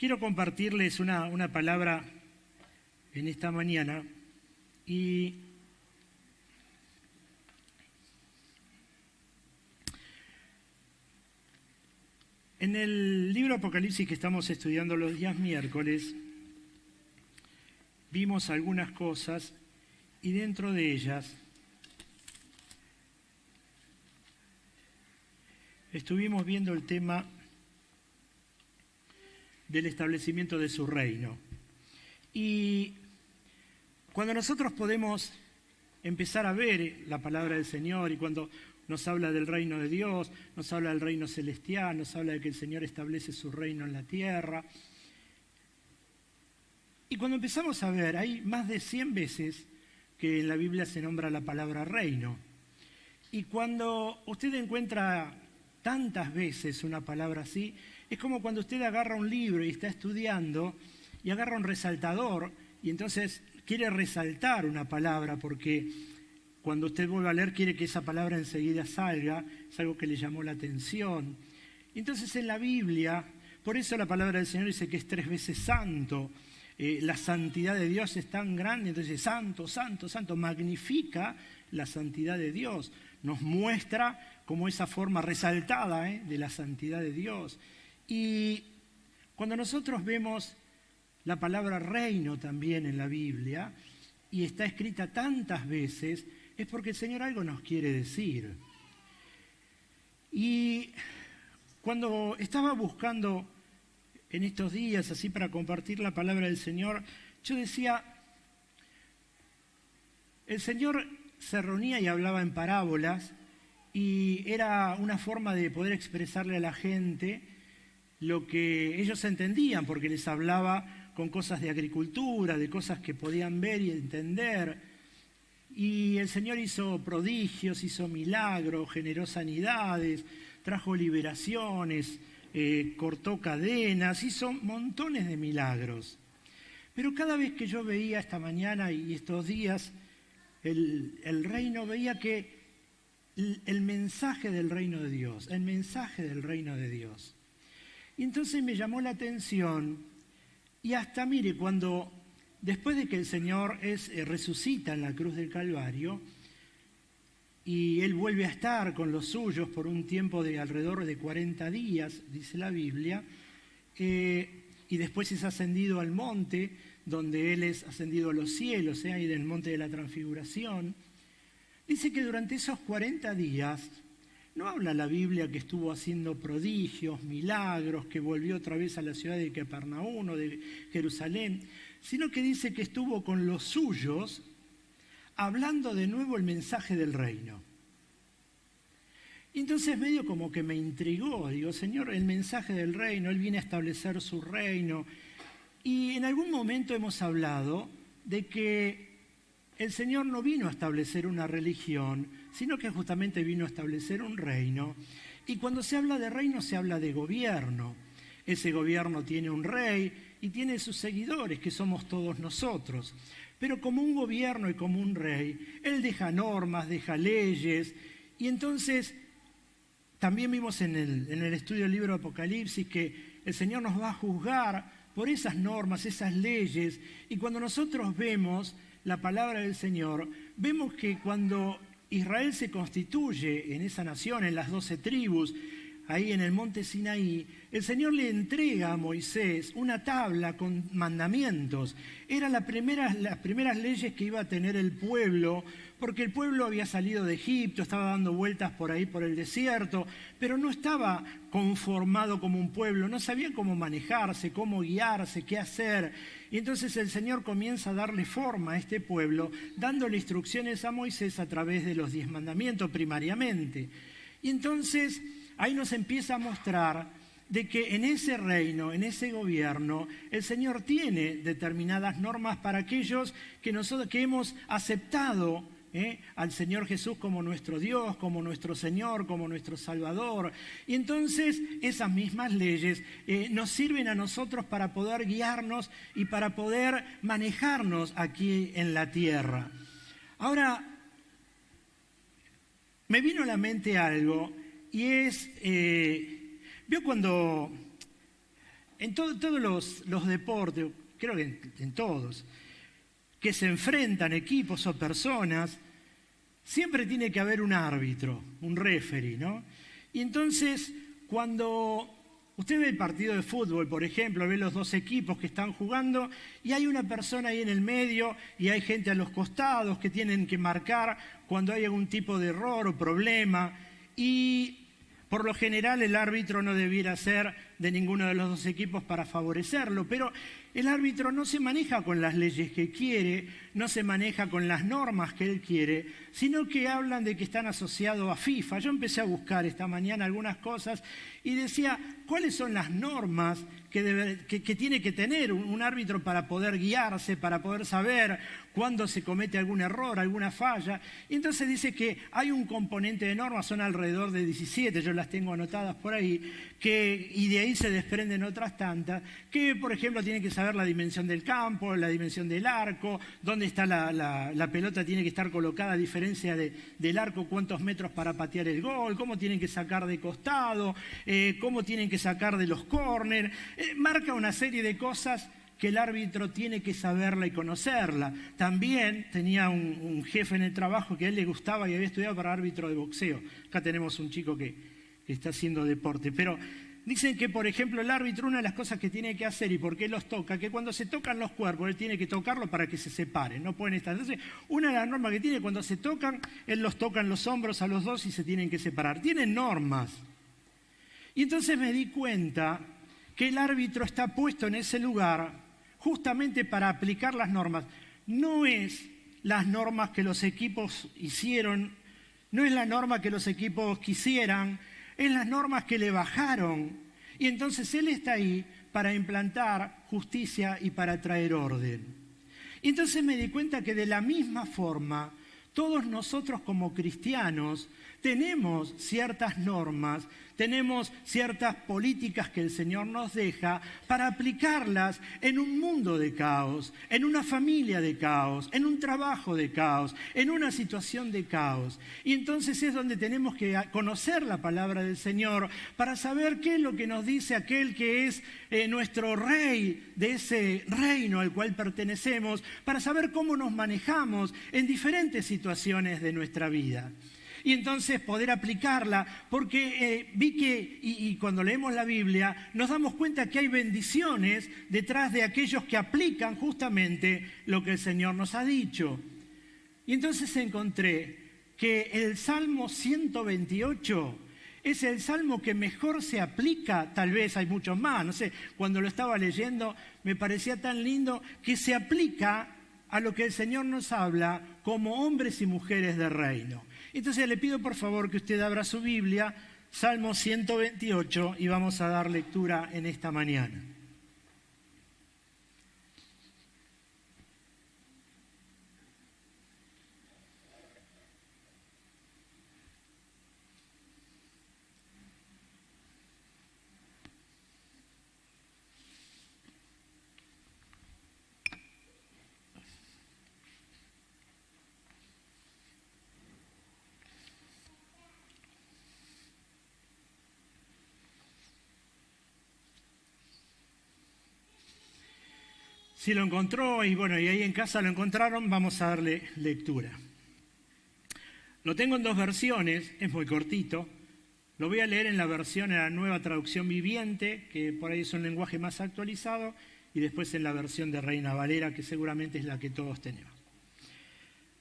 Quiero compartirles una palabra en esta mañana y en el libro Apocalipsis que estamos estudiando los días miércoles vimos algunas cosas y dentro de ellas estuvimos viendo el tema del establecimiento de su reino. Y cuando nosotros podemos empezar a ver la palabra del Señor y cuando nos habla del reino de Dios, nos habla del reino celestial, nos habla de que el Señor establece su reino en la tierra. Y cuando empezamos a ver, hay más de 100 veces que en la Biblia se nombra la palabra reino. Y cuando usted encuentra tantas veces una palabra así, es como cuando usted agarra un libro y está estudiando y agarra un resaltador y entonces quiere resaltar una palabra porque cuando usted vuelve a leer quiere que esa palabra enseguida salga, es algo que le llamó la atención. Y entonces en la Biblia, por eso la palabra del Señor dice que es 3 veces santo, la santidad de Dios es tan grande, entonces santo, santo, santo, magnifica la santidad de Dios, nos muestra como esa forma resaltada de la santidad de Dios. Y cuando nosotros vemos la palabra reino también en la Biblia, y está escrita tantas veces, es porque el Señor algo nos quiere decir. Y cuando estaba buscando en estos días, así para compartir la palabra del Señor, yo decía, el Señor se reunía y hablaba en parábolas, y era una forma de poder expresarle a la gente lo que ellos entendían, porque les hablaba con cosas de agricultura, de cosas que podían ver y entender. Y el Señor hizo prodigios, hizo milagros, generó sanidades, trajo liberaciones, cortó cadenas, hizo montones de milagros. Pero cada vez que yo veía esta mañana y estos días el reino, veía que el mensaje del reino de Dios, el mensaje del reino de Dios. Y entonces me llamó la atención, y hasta mire, cuando después de que el Señor resucita en la cruz del Calvario, y Él vuelve a estar con los suyos por un tiempo de alrededor de 40 días, dice la Biblia, y después es ascendido al monte, donde Él es ascendido a los cielos, ahí del monte de la transfiguración. Dice que durante esos 40 días, no habla la Biblia que estuvo haciendo prodigios, milagros, que volvió otra vez a la ciudad de Capernaum o de Jerusalén, sino que dice que estuvo con los suyos hablando de nuevo el mensaje del reino. Y entonces medio como que me intrigó, digo, Señor, el mensaje del reino, Él viene a establecer su reino. Y en algún momento hemos hablado de que el Señor no vino a establecer una religión, sino que justamente vino a establecer un reino. Y cuando se habla de reino, se habla de gobierno. Ese gobierno tiene un rey y tiene sus seguidores, que somos todos nosotros. Pero como un gobierno y como un rey, Él deja normas, deja leyes. Y entonces, también vimos en el estudio del libro de Apocalipsis que el Señor nos va a juzgar por esas normas, esas leyes. Y cuando nosotros vemos la palabra del Señor, vemos que cuando Israel se constituye en esa nación, en las 12 tribus, ahí en el monte Sinaí, el Señor le entrega a Moisés una tabla con mandamientos. Eran las primeras leyes que iba a tener el pueblo, porque el pueblo había salido de Egipto, estaba dando vueltas por ahí por el desierto, pero no estaba conformado como un pueblo, no sabía cómo manejarse, cómo guiarse, qué hacer. Y entonces el Señor comienza a darle forma a este pueblo, dándole instrucciones a Moisés a través de los 10 mandamientos primariamente. Y entonces ahí nos empieza a mostrar de que en ese reino, en ese gobierno, el Señor tiene determinadas normas para aquellos que hemos aceptado al Señor Jesús como nuestro Dios, como nuestro Señor, como nuestro Salvador. Y entonces esas mismas leyes nos sirven a nosotros para poder guiarnos y para poder manejarnos aquí en la tierra. Ahora, me vino a la mente algo y es, vio cuando en todos los deportes, creo que en todos, que se enfrentan equipos o personas, siempre tiene que haber un árbitro, un referee, ¿no? Y entonces, cuando usted ve el partido de fútbol, por ejemplo, ve los dos equipos que están jugando y hay una persona ahí en el medio y hay gente a los costados que tienen que marcar cuando hay algún tipo de error o problema, y por lo general el árbitro no debiera ser de ninguno de los dos equipos para favorecerlo, pero el árbitro no se maneja con las leyes que quiere, no se maneja con las normas que él quiere, sino que hablan de que están asociados a FIFA. Yo empecé a buscar esta mañana algunas cosas y decía, ¿cuáles son las normas que tiene que tener un árbitro para poder guiarse, para poder saber cuándo se comete algún error, alguna falla? Y entonces dice que hay un componente de normas, son alrededor de 17, yo las tengo anotadas por ahí, y de ahí se desprenden otras tantas, que por ejemplo tienen que saber la dimensión del campo, la dimensión del arco, dónde está la pelota, tiene que estar colocada a diferencia del arco, cuántos metros para patear el gol, cómo tienen que sacar de costado, cómo tienen que sacar de los córner. Marca una serie de cosas que el árbitro tiene que saberla y conocerla. También tenía un jefe en el trabajo que a él le gustaba y había estudiado para árbitro de boxeo. Acá tenemos un chico que está haciendo deporte, pero dicen que, por ejemplo, el árbitro, una de las cosas que tiene que hacer y por qué los toca, que cuando se tocan los cuerpos, él tiene que tocarlo para que se separen, no pueden estar. Entonces, una de las normas que tiene, cuando se tocan, él los toca en los hombros a los dos y se tienen que separar. Tienen normas. Y entonces me di cuenta que el árbitro está puesto en ese lugar justamente para aplicar las normas. No es las normas que los equipos hicieron, no es la norma que los equipos quisieran, es las normas que le bajaron. Y entonces él está ahí para implantar justicia y para traer orden. Y entonces me di cuenta que de la misma forma, todos nosotros como cristianos tenemos ciertas normas, tenemos ciertas políticas que el Señor nos deja para aplicarlas en un mundo de caos, en una familia de caos, en un trabajo de caos, en una situación de caos. Y entonces es donde tenemos que conocer la palabra del Señor para saber qué es lo que nos dice aquel que es nuestro rey de ese reino al cual pertenecemos, para saber cómo nos manejamos en diferentes situaciones de nuestra vida. Y entonces poder aplicarla, porque vi que, y cuando leemos la Biblia, nos damos cuenta que hay bendiciones detrás de aquellos que aplican justamente lo que el Señor nos ha dicho. Y entonces encontré que el Salmo 128 es el salmo que mejor se aplica, tal vez hay muchos más, no sé, cuando lo estaba leyendo me parecía tan lindo que se aplica a lo que el Señor nos habla como hombres y mujeres de reino. Entonces le pido por favor que usted abra su Biblia, Salmo 128, y vamos a dar lectura en esta mañana. Si lo encontró y ahí en casa lo encontraron, vamos a darle lectura. Lo tengo en dos versiones, es muy cortito, Lo voy a leer en la nueva traducción viviente, que por ahí es un lenguaje más actualizado, y después en la versión de Reina Valera, que seguramente es la que todos tenemos.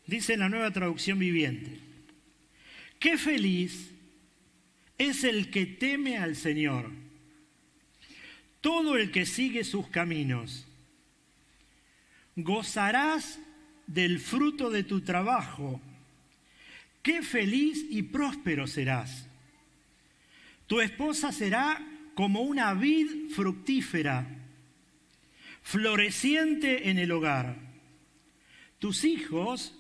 Dice en la nueva traducción viviente: qué feliz es el que teme al Señor, todo el que sigue sus caminos. Gozarás del fruto de tu trabajo. Qué feliz y próspero serás. Tu esposa será como una vid fructífera, floreciente en el hogar. Tus hijos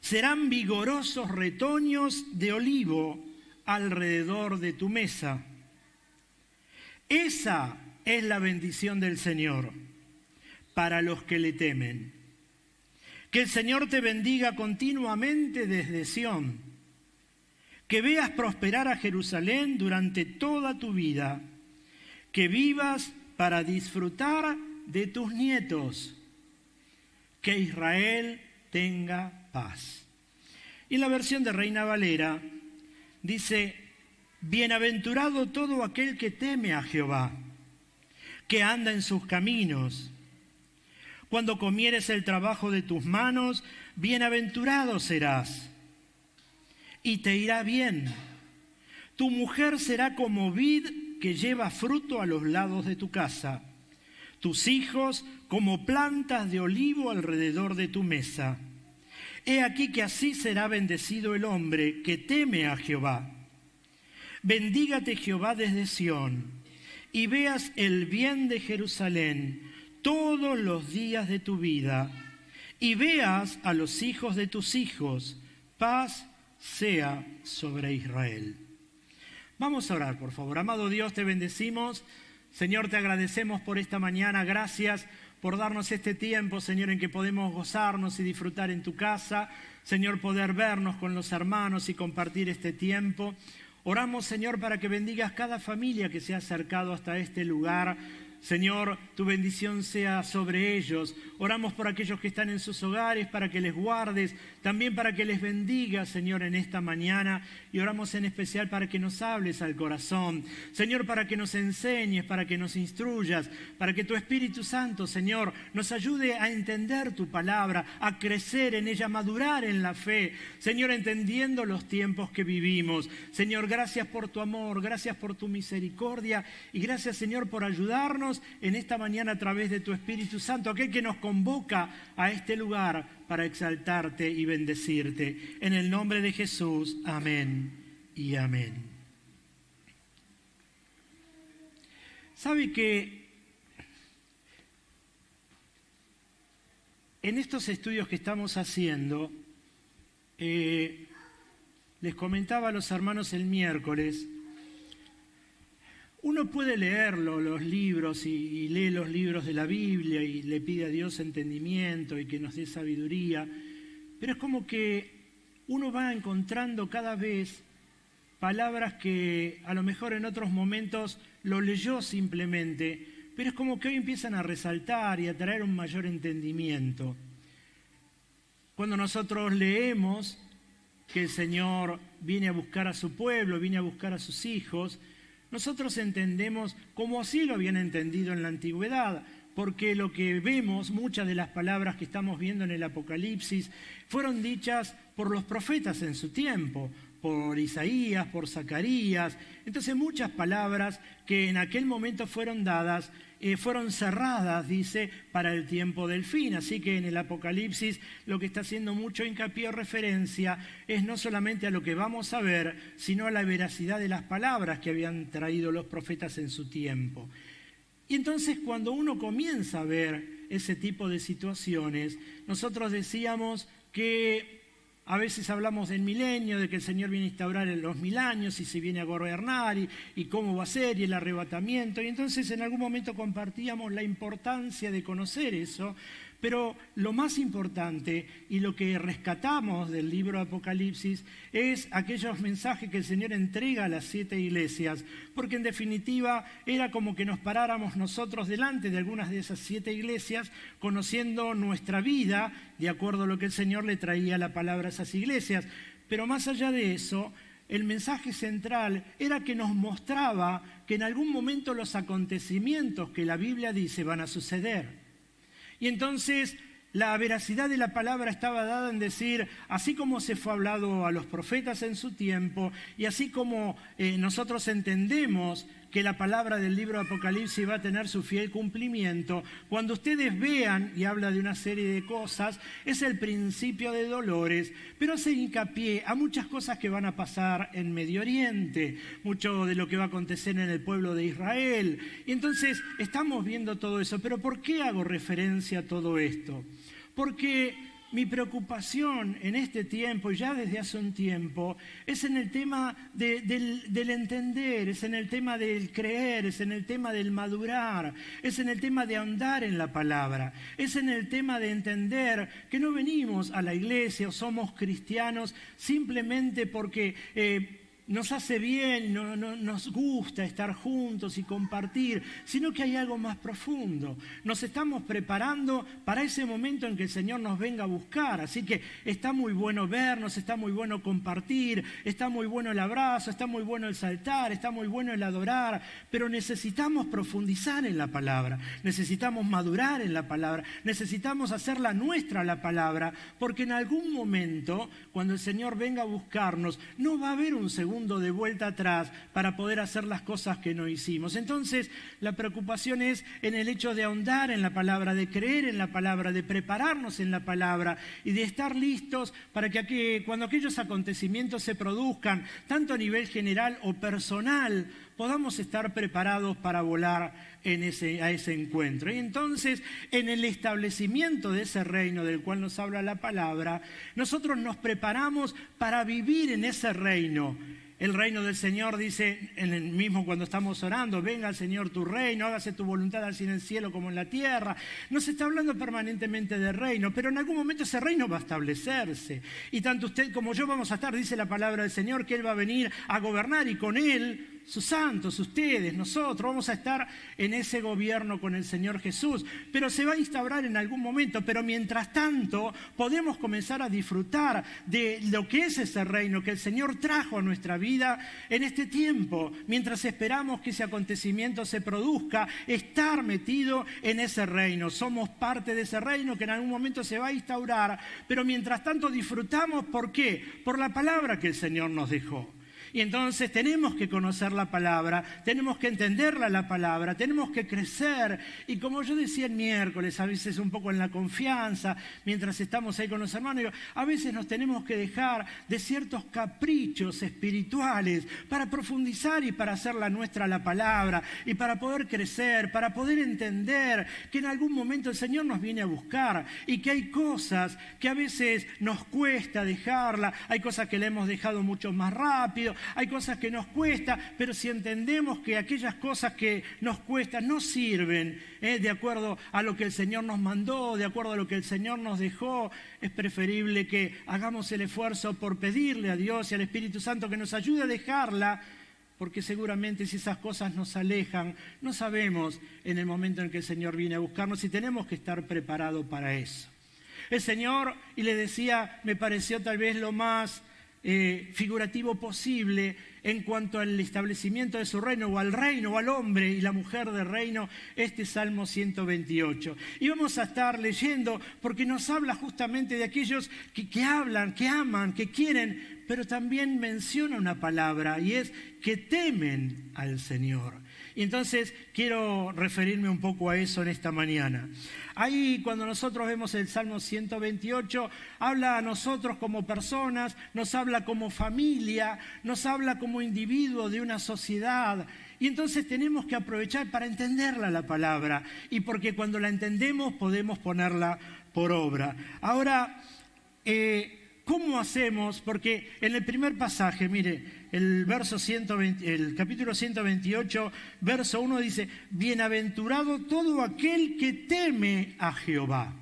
serán vigorosos retoños de olivo alrededor de tu mesa. Esa es la bendición del Señor para los que le temen. Que el Señor te bendiga continuamente desde Sión. Que veas prosperar a Jerusalén durante toda tu vida. Que vivas para disfrutar de tus nietos. Que Israel tenga paz. Y en la versión de Reina Valera dice: bienaventurado todo aquel que teme a Jehová, que anda en sus caminos. Cuando comieres el trabajo de tus manos, bienaventurado serás, y te irá bien. Tu mujer será como vid que lleva fruto a los lados de tu casa, tus hijos como plantas de olivo alrededor de tu mesa. He aquí que así será bendecido el hombre que teme a Jehová. Bendígate Jehová desde Sión, y veas el bien de Jerusalén todos los días de tu vida, y veas a los hijos de tus hijos. Paz sea sobre Israel. Vamos a orar, por favor. Amado Dios, te bendecimos. Señor, te agradecemos por esta mañana. Gracias por darnos este tiempo, Señor, en que podemos gozarnos y disfrutar en tu casa. Señor, poder vernos con los hermanos y compartir este tiempo. Oramos, Señor, para que bendigas cada familia que se ha acercado hasta este lugar. Señor, tu bendición sea sobre ellos. Oramos por aquellos que están en sus hogares, para que les guardes, también para que les bendigas, Señor, en esta mañana. Y oramos en especial para que nos hables al corazón. Señor, para que nos enseñes, para que nos instruyas, para que tu Espíritu Santo, Señor, nos ayude a entender tu palabra, a crecer en ella, a madurar en la fe. Señor, entendiendo los tiempos que vivimos. Señor, gracias por tu amor, gracias por tu misericordia y gracias, Señor, por ayudarnos en esta mañana a través de tu Espíritu Santo, aquel que nos convoca a este lugar para exaltarte y bendecirte. En el nombre de Jesús, amén y amén. ¿Sabe que en estos estudios que estamos haciendo, les comentaba a los hermanos el miércoles, uno puede leerlo, los libros, y lee los libros de la Biblia y le pide a Dios entendimiento y que nos dé sabiduría, pero es como que uno va encontrando cada vez palabras que a lo mejor en otros momentos lo leyó simplemente, pero es como que hoy empiezan a resaltar y a traer un mayor entendimiento. Cuando nosotros leemos que el Señor viene a buscar a su pueblo, viene a buscar a sus hijos, nosotros entendemos como así lo habían entendido en la antigüedad, porque lo que vemos, muchas de las palabras que estamos viendo en el Apocalipsis, fueron dichas por los profetas en su tiempo, por Isaías, por Zacarías. Entonces muchas palabras que en aquel momento fueron dadas, fueron cerradas, dice, para el tiempo del fin. Así que en el Apocalipsis lo que está haciendo mucho hincapié o referencia es no solamente a lo que vamos a ver, sino a la veracidad de las palabras que habían traído los profetas en su tiempo. Y entonces cuando uno comienza a ver ese tipo de situaciones, nosotros decíamos que a veces hablamos del milenio, de que el Señor viene a instaurar los 1000 años y se viene a gobernar y cómo va a ser y el arrebatamiento. Y entonces en algún momento compartíamos la importancia de conocer eso, pero lo más importante y lo que rescatamos del libro de Apocalipsis es aquellos mensajes que el Señor entrega a las 7 iglesias, porque en definitiva era como que nos paráramos nosotros delante de algunas de esas 7 iglesias, conociendo nuestra vida de acuerdo a lo que el Señor le traía la palabra a esas iglesias. Pero más allá de eso, el mensaje central era que nos mostraba que en algún momento los acontecimientos que la Biblia dice van a suceder. Y entonces la veracidad de la palabra estaba dada en decir, así como se fue hablado a los profetas en su tiempo, y así como nosotros entendemos que la palabra del libro de Apocalipsis va a tener su fiel cumplimiento, cuando ustedes vean, y habla de una serie de cosas, es el principio de dolores, pero hace hincapié a muchas cosas que van a pasar en Medio Oriente, mucho de lo que va a acontecer en el pueblo de Israel. Y entonces estamos viendo todo eso, pero ¿por qué hago referencia a todo esto? Porque mi preocupación en este tiempo, y ya desde hace un tiempo, es en el tema del entender, es en el tema del creer, es en el tema del madurar, es en el tema de ahondar en la palabra, es en el tema de entender que no venimos a la iglesia o somos cristianos simplemente porque nos hace bien, nos gusta estar juntos y compartir, sino que hay algo más profundo. Nos estamos preparando para ese momento en que el Señor nos venga a buscar. Así que está muy bueno vernos, está muy bueno compartir, está muy bueno el abrazo, está muy bueno el saltar, está muy bueno el adorar, pero necesitamos profundizar en la palabra, necesitamos madurar en la palabra, necesitamos hacerla nuestra la palabra, porque en algún momento, cuando el Señor venga a buscarnos, no va a haber un segundo de vuelta atrás para poder hacer las cosas que no hicimos. Entonces, la preocupación es en el hecho de ahondar en la palabra, de creer en la palabra, de prepararnos en la palabra y de estar listos para que cuando aquellos acontecimientos se produzcan, tanto a nivel general o personal, podamos estar preparados para volar a ese encuentro. Y entonces, en el establecimiento de ese reino del cual nos habla la palabra, nosotros nos preparamos para vivir en ese reino. El reino del Señor dice, en el mismo cuando estamos orando, venga Señor tu reino, hágase tu voluntad así en el cielo como en la tierra. Nos está hablando permanentemente de reino, pero en algún momento ese reino va a establecerse. Y tanto usted como yo vamos a estar, dice la palabra del Señor, que Él va a venir a gobernar y con Él sus santos, ustedes, nosotros, vamos a estar en ese gobierno con el Señor Jesús. Pero se va a instaurar en algún momento, pero mientras tanto podemos comenzar a disfrutar de lo que es ese reino que el Señor trajo a nuestra vida en este tiempo, mientras esperamos que ese acontecimiento se produzca, estar metido en ese reino. Somos parte de ese reino que en algún momento se va a instaurar, pero mientras tanto disfrutamos, ¿por qué? Por la palabra que el Señor nos dejó. Y entonces tenemos que conocer la palabra, tenemos que entenderla la palabra, tenemos que crecer. Y como yo decía el miércoles, a veces un poco en la confianza, mientras estamos ahí con los hermanos, digo, a veces nos tenemos que dejar de ciertos caprichos espirituales para profundizar y para hacerla nuestra la palabra, y para poder crecer, para poder entender que en algún momento el Señor nos viene a buscar y que hay cosas que a veces nos cuesta dejarla, hay cosas que le hemos dejado mucho más rápido, hay cosas que nos cuesta, pero si entendemos que aquellas cosas que nos cuestan no sirven de acuerdo a lo que el Señor nos mandó, de acuerdo a lo que el Señor nos dejó, es preferible que hagamos el esfuerzo por pedirle a Dios y al Espíritu Santo que nos ayude a dejarla, porque seguramente si esas cosas nos alejan, no sabemos en el momento en que el Señor viene a buscarnos y tenemos que estar preparados para eso. El Señor, y le decía, me pareció tal vez lo más figurativo posible en cuanto al establecimiento de su reino, o al reino, o al hombre y la mujer del reino, este Salmo 128. Y vamos a estar leyendo porque nos habla justamente de aquellos que hablan, que aman, que quieren, pero también menciona una palabra, y es que temen al Señor. Y entonces quiero referirme un poco a eso en esta mañana. Ahí cuando nosotros vemos el Salmo 128, habla a nosotros como personas, nos habla como familia, nos habla como individuo de una sociedad. Y entonces tenemos que aprovechar para entenderla la palabra, y porque cuando la entendemos podemos ponerla por obra. Ahora, ¿cómo hacemos? Porque en el primer pasaje, mire, el capítulo 128, verso 1 dice, bienaventurado todo aquel que teme a Jehová.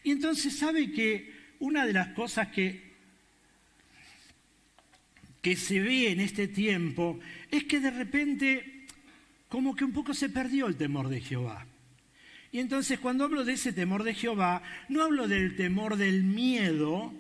Y entonces sabe que una de las cosas que se ve en este tiempo es que de repente como que un poco se perdió el temor de Jehová. Y entonces cuando hablo de ese temor de Jehová, no hablo del temor del miedo,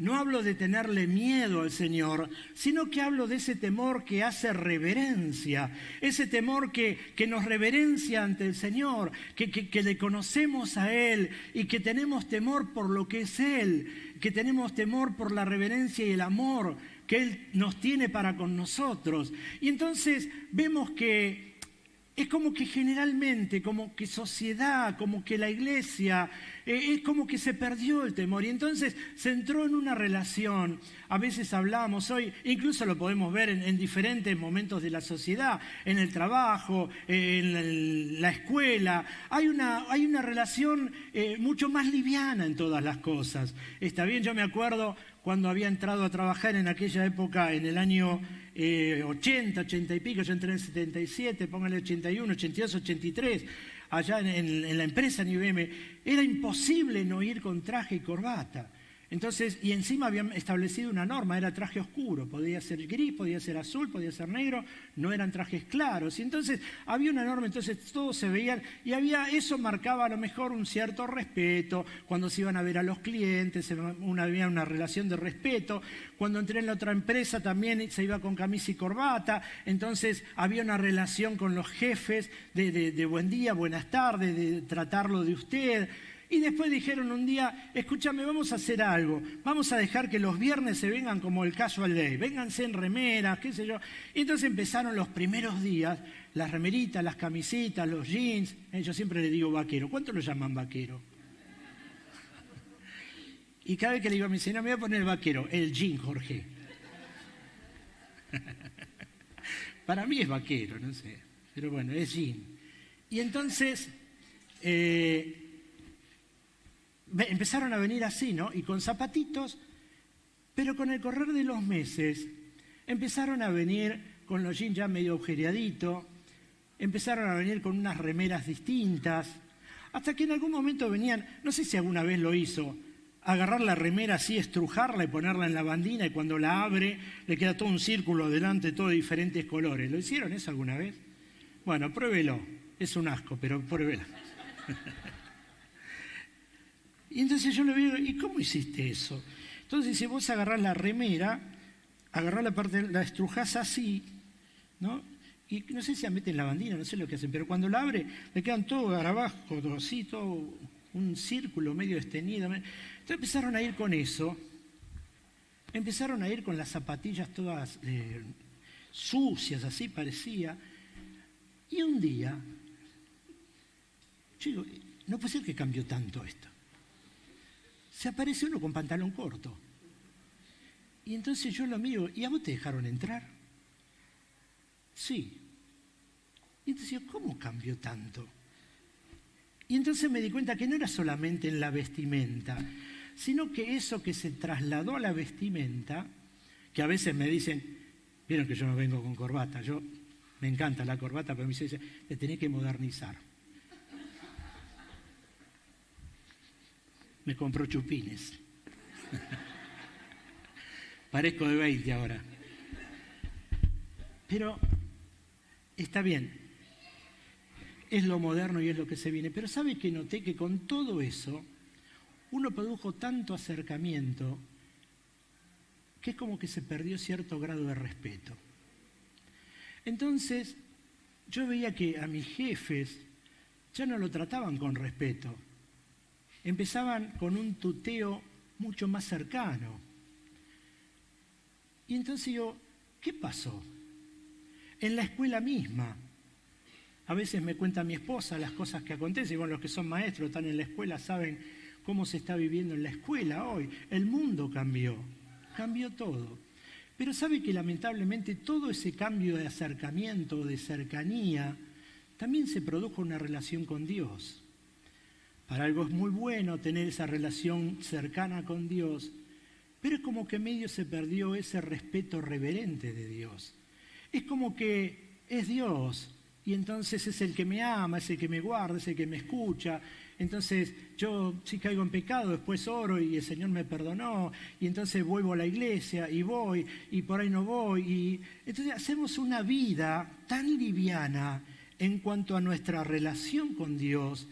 no hablo de tenerle miedo al Señor, sino que hablo de ese temor que hace reverencia, ese temor que nos reverencia ante el Señor, que le conocemos a Él y que tenemos temor por lo que es Él, que tenemos temor por la reverencia y el amor que Él nos tiene para con nosotros. Y entonces vemos que es como que generalmente, como que sociedad, como que la iglesia, es como que se perdió el temor y entonces se entró en una relación. A veces hablamos hoy, incluso lo podemos ver en diferentes momentos de la sociedad, en el trabajo, en la escuela. Hay una relación mucho más liviana en todas las cosas. Está bien, yo me acuerdo cuando había entrado a trabajar en aquella época, en el año 80 y pico, yo entré en el 77, póngale 81, 82, 83, allá en la empresa en IBM, era imposible no ir con traje y corbata. Entonces, y encima habían establecido una norma, era traje oscuro, podía ser gris, podía ser azul, podía ser negro, no eran trajes claros. Y entonces había una norma, entonces todos se veían, y eso marcaba a lo mejor un cierto respeto, cuando se iban a ver a los clientes, había una relación de respeto. Cuando entré en la otra empresa también se iba con camisa y corbata, entonces había una relación con los jefes de buen día, buenas tardes, de tratarlo de usted. Y después dijeron un día, escúchame, vamos a hacer algo, vamos a dejar que los viernes se vengan como el casual day, vénganse en remeras, qué sé yo. Y entonces empezaron los primeros días, las remeritas, las camisitas, los jeans. Yo siempre le digo vaquero. ¿Cuánto lo llaman vaquero? Y cada vez que le digo a mi señora, me voy a poner el vaquero, el jean, Jorge. Para mí es vaquero, no sé, pero bueno, es jean. Y entonces empezaron a venir así, ¿no? Y con zapatitos, pero con el correr de los meses empezaron a venir con los jeans ya medio agujereaditos, empezaron a venir con unas remeras distintas, hasta que en algún momento venían, no sé si alguna vez lo hizo, agarrar la remera así, estrujarla y ponerla en la bandina, y cuando la abre le queda todo un círculo delante, todo de diferentes colores. ¿Lo hicieron eso alguna vez? Bueno, pruébelo. Es un asco, pero pruébelo. Y entonces yo le digo, ¿y cómo hiciste eso? Entonces si vos agarrás la remera, agarrás la parte, la estrujás así, ¿no? Y no sé si la meten en la bandina, no sé lo que hacen, pero cuando la abre le quedan todo garabajo, todo así, todo un círculo medio extendido. Entonces empezaron a ir con eso, empezaron a ir con las zapatillas todas sucias, así parecía. Y un día, yo digo, no puede ser que cambió tanto esto. Se aparece uno con pantalón corto. Y entonces yo lo miro, ¿y a vos te dejaron entrar? Sí. Y entonces yo, ¿cómo cambió tanto? Y entonces me di cuenta que no era solamente en la vestimenta, sino que eso que se trasladó a la vestimenta, que a veces me dicen, vieron que yo no vengo con corbata, me encanta la corbata, pero me dicen, te tenés que modernizar. Me compró chupines. Parezco de 20 ahora. Pero está bien. Es lo moderno y es lo que se viene. Pero ¿sabe qué noté? Que con todo eso, uno produjo tanto acercamiento que es como que se perdió cierto grado de respeto. Entonces, yo veía que a mis jefes ya no lo trataban con respeto. Empezaban con un tuteo mucho más cercano. Y entonces yo, ¿qué pasó? En la escuela misma. A veces me cuenta mi esposa las cosas que acontecen. Y bueno, los que son maestros, están en la escuela, saben cómo se está viviendo en la escuela hoy. El mundo cambió todo. Pero sabe que lamentablemente todo ese cambio de acercamiento, de cercanía, también se produjo una relación con Dios. Para algo es muy bueno tener esa relación cercana con Dios, pero es como que medio se perdió ese respeto reverente de Dios. Es como que es Dios y entonces es el que me ama, es el que me guarda, es el que me escucha. Entonces yo si caigo en pecado después oro y el Señor me perdonó y entonces vuelvo a la iglesia y voy y por ahí no voy. Y entonces hacemos una vida tan liviana en cuanto a nuestra relación con Dios,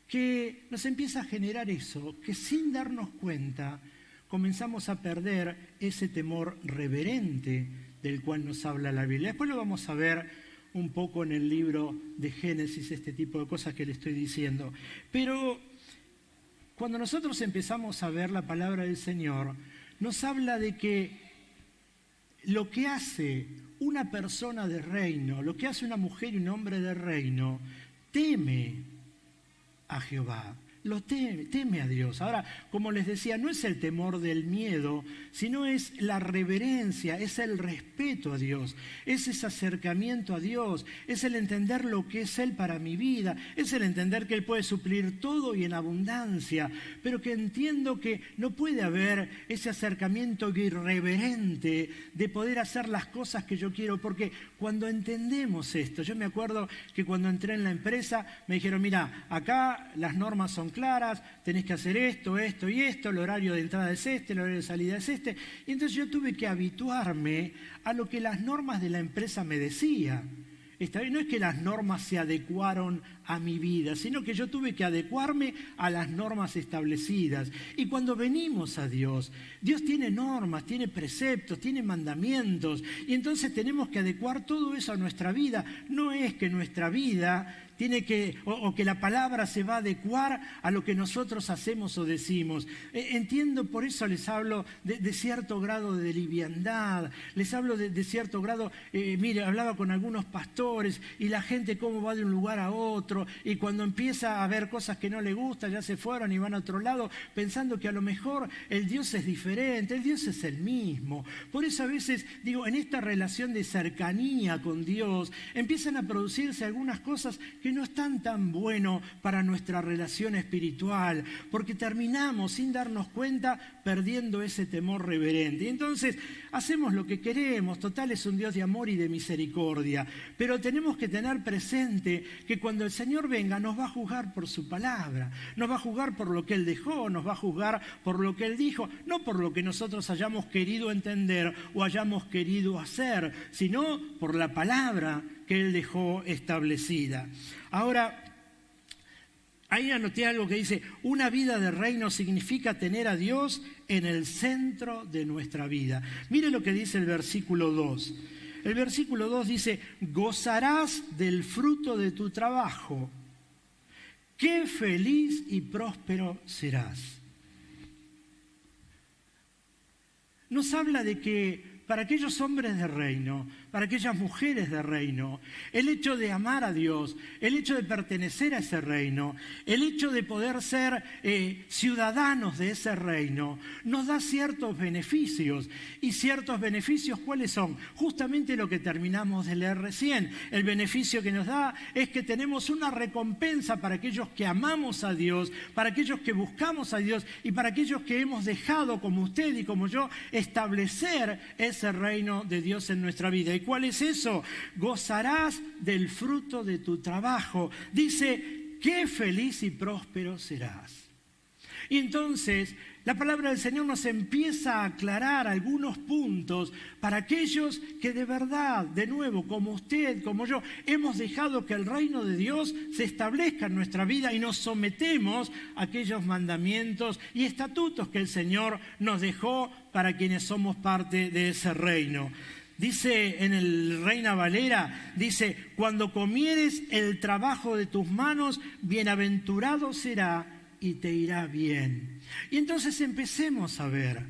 que nos empieza a generar eso, que sin darnos cuenta, comenzamos a perder ese temor reverente del cual nos habla la Biblia. Después lo vamos a ver un poco en el libro de Génesis, este tipo de cosas que le estoy diciendo. Pero cuando nosotros empezamos a ver la palabra del Señor, nos habla de que lo que hace una persona de reino, lo que hace una mujer y un hombre de reino, teme a Jehová. Lo teme a Dios. Ahora, como les decía, no es el temor del miedo, sino es la reverencia, es el respeto a Dios, es ese acercamiento a Dios, es el entender lo que es Él para mi vida, es el entender que Él puede suplir todo y en abundancia, pero que entiendo que no puede haber ese acercamiento irreverente de poder hacer las cosas que yo quiero, porque cuando entendemos esto, yo me acuerdo que cuando entré en la empresa me dijeron, mira, acá las normas son claras, tenés que hacer esto, esto y esto, el horario de entrada es este, el horario de salida es este. Y entonces yo tuve que habituarme a lo que las normas de la empresa me decían. No es que las normas se adecuaron a mi vida, sino que yo tuve que adecuarme a las normas establecidas. Y cuando venimos a Dios, Dios tiene normas, tiene preceptos, tiene mandamientos, y entonces tenemos que adecuar todo eso a nuestra vida. No es que nuestra vida tiene que, o que la palabra se va a adecuar a lo que nosotros hacemos o decimos. Entiendo, por eso les hablo de cierto grado de liviandad, les hablo de cierto grado, mire, hablaba con algunos pastores y la gente cómo va de un lugar a otro, y cuando empieza a ver cosas que no le gustan, ya se fueron y van a otro lado, pensando que a lo mejor el Dios es diferente, el Dios es el mismo. Por eso a veces, digo, en esta relación de cercanía con Dios, empiezan a producirse algunas cosas que no están tan bueno para nuestra relación espiritual, porque terminamos sin darnos cuenta perdiendo ese temor reverente. Y entonces hacemos lo que queremos, total es un Dios de amor y de misericordia, pero tenemos que tener presente que cuando el Señor venga nos va a juzgar por su palabra, nos va a juzgar por lo que Él dejó, nos va a juzgar por lo que Él dijo, no por lo que nosotros hayamos querido entender o hayamos querido hacer, sino por la palabra que Él dejó establecida. Ahora, ahí anoté algo que dice, una vida de reino significa tener a Dios en el centro de nuestra vida. Mire lo que dice el versículo 2. El versículo 2 dice, gozarás del fruto de tu trabajo. Qué feliz y próspero serás. Nos habla de que para aquellos hombres de reino, para aquellas mujeres de reino, el hecho de amar a Dios, el hecho de pertenecer a ese reino, el hecho de poder ser ciudadanos de ese reino, nos da ciertos beneficios. ¿Y ciertos beneficios cuáles son? Justamente lo que terminamos de leer recién. El beneficio que nos da es que tenemos una recompensa para aquellos que amamos a Dios, para aquellos que buscamos a Dios y para aquellos que hemos dejado, como usted y como yo, establecer ese reino de Dios en nuestra vida. ¿Y cuál es eso? Gozarás del fruto de tu trabajo. Dice, qué feliz y próspero serás. Y entonces la palabra del Señor nos empieza a aclarar algunos puntos para aquellos que de verdad, de nuevo, como usted, como yo, hemos dejado que el reino de Dios se establezca en nuestra vida y nos sometemos a aquellos mandamientos y estatutos que el Señor nos dejó para quienes somos parte de ese reino. Dice en el Reina Valera, dice, cuando comieres el trabajo de tus manos, bienaventurado será y te irá bien. Y entonces empecemos a ver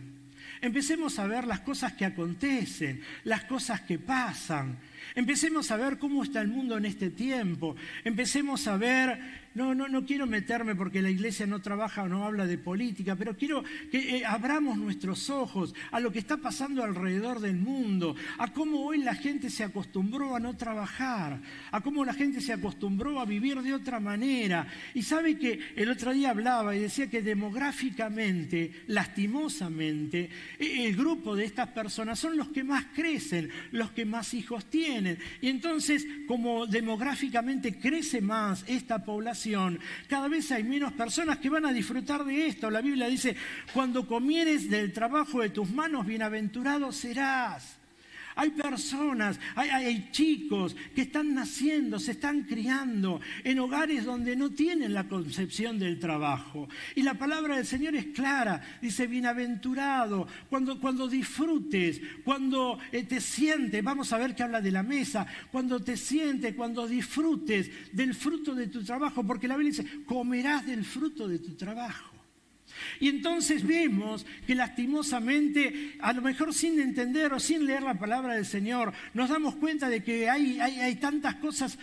las cosas que acontecen, las cosas que pasan. Empecemos a ver cómo está el mundo en este tiempo. Empecemos a ver, no quiero meterme porque la iglesia no trabaja o no habla de política, pero quiero que abramos nuestros ojos a lo que está pasando alrededor del mundo, a cómo hoy la gente se acostumbró a no trabajar, a cómo la gente se acostumbró a vivir de otra manera. Y sabe que el otro día hablaba y decía que demográficamente, lastimosamente, el grupo de estas personas son los que más crecen, los que más hijos tienen. Y entonces, como demográficamente crece más esta población, cada vez hay menos personas que van a disfrutar de esto. La Biblia dice, cuando comieres del trabajo de tus manos, bienaventurado serás. Hay personas, hay chicos que están naciendo, se están criando en hogares donde no tienen la concepción del trabajo. Y la palabra del Señor es clara, dice bienaventurado, cuando disfrutes, cuando te sientes, vamos a ver que habla de la mesa, cuando te sientes, cuando disfrutes del fruto de tu trabajo, porque la Biblia dice, comerás del fruto de tu trabajo. Y entonces vemos que lastimosamente, a lo mejor sin entender o sin leer la palabra del Señor, nos damos cuenta de que hay tantas cosas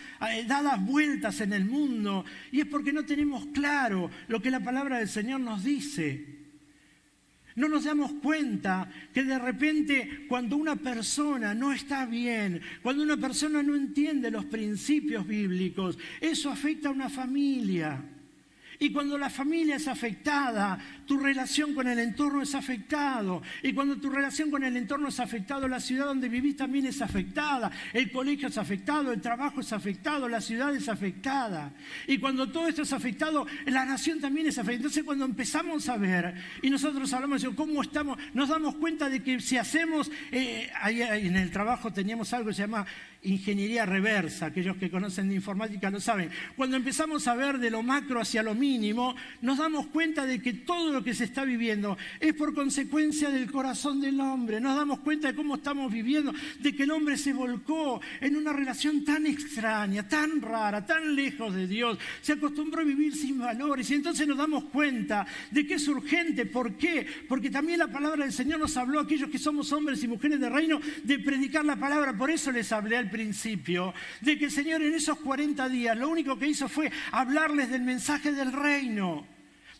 dadas vueltas en el mundo, y es porque no tenemos claro lo que la palabra del Señor nos dice. No nos damos cuenta que de repente cuando una persona no está bien, cuando una persona no entiende los principios bíblicos, eso afecta a una familia. Y cuando la familia es afectada, tu relación con el entorno es afectado. Y cuando tu relación con el entorno es afectado, la ciudad donde vivís también es afectada. El colegio es afectado, el trabajo es afectado, la ciudad es afectada. Y cuando todo esto es afectado, la nación también es afectada. Entonces cuando empezamos a ver, y nosotros hablamos de cómo estamos, nos damos cuenta de que si hacemos, ahí en el trabajo teníamos algo que se llama ingeniería reversa, aquellos que conocen de informática lo saben. Cuando empezamos a ver de lo macro hacia lo mínimo, nos damos cuenta de que todo lo que se está viviendo es por consecuencia del corazón del hombre. Nos damos cuenta de cómo estamos viviendo, de que el hombre se volcó en una relación tan extraña, tan rara, tan lejos de Dios. Se acostumbró a vivir sin valores y entonces nos damos cuenta de que es urgente. ¿Por qué? Porque también la palabra del Señor nos habló a aquellos que somos hombres y mujeres de reino de predicar la palabra. Por eso les hablé al principio de que el Señor en esos 40 días lo único que hizo fue hablarles del mensaje del reino.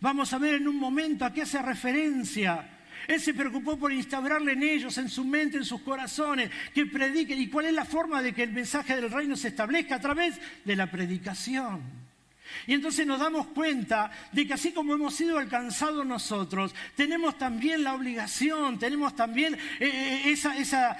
Vamos a ver en un momento a qué hace referencia. Él se preocupó por instaurarle en ellos, en su mente, en sus corazones, que prediquen. ¿Y cuál es la forma de que el mensaje del reino se establezca? A través de la predicación. Y entonces nos damos cuenta de que así como hemos sido alcanzados nosotros, tenemos también la obligación, tenemos también esa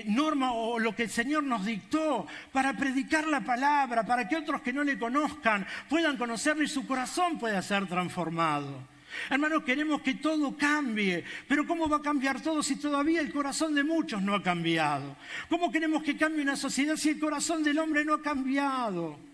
norma o lo que el Señor nos dictó para predicar la palabra, para que otros que no le conozcan puedan conocerlo y su corazón pueda ser transformado. Hermanos, queremos que todo cambie, pero ¿cómo va a cambiar todo si todavía el corazón de muchos no ha cambiado? ¿Cómo queremos que cambie una sociedad si el corazón del hombre no ha cambiado?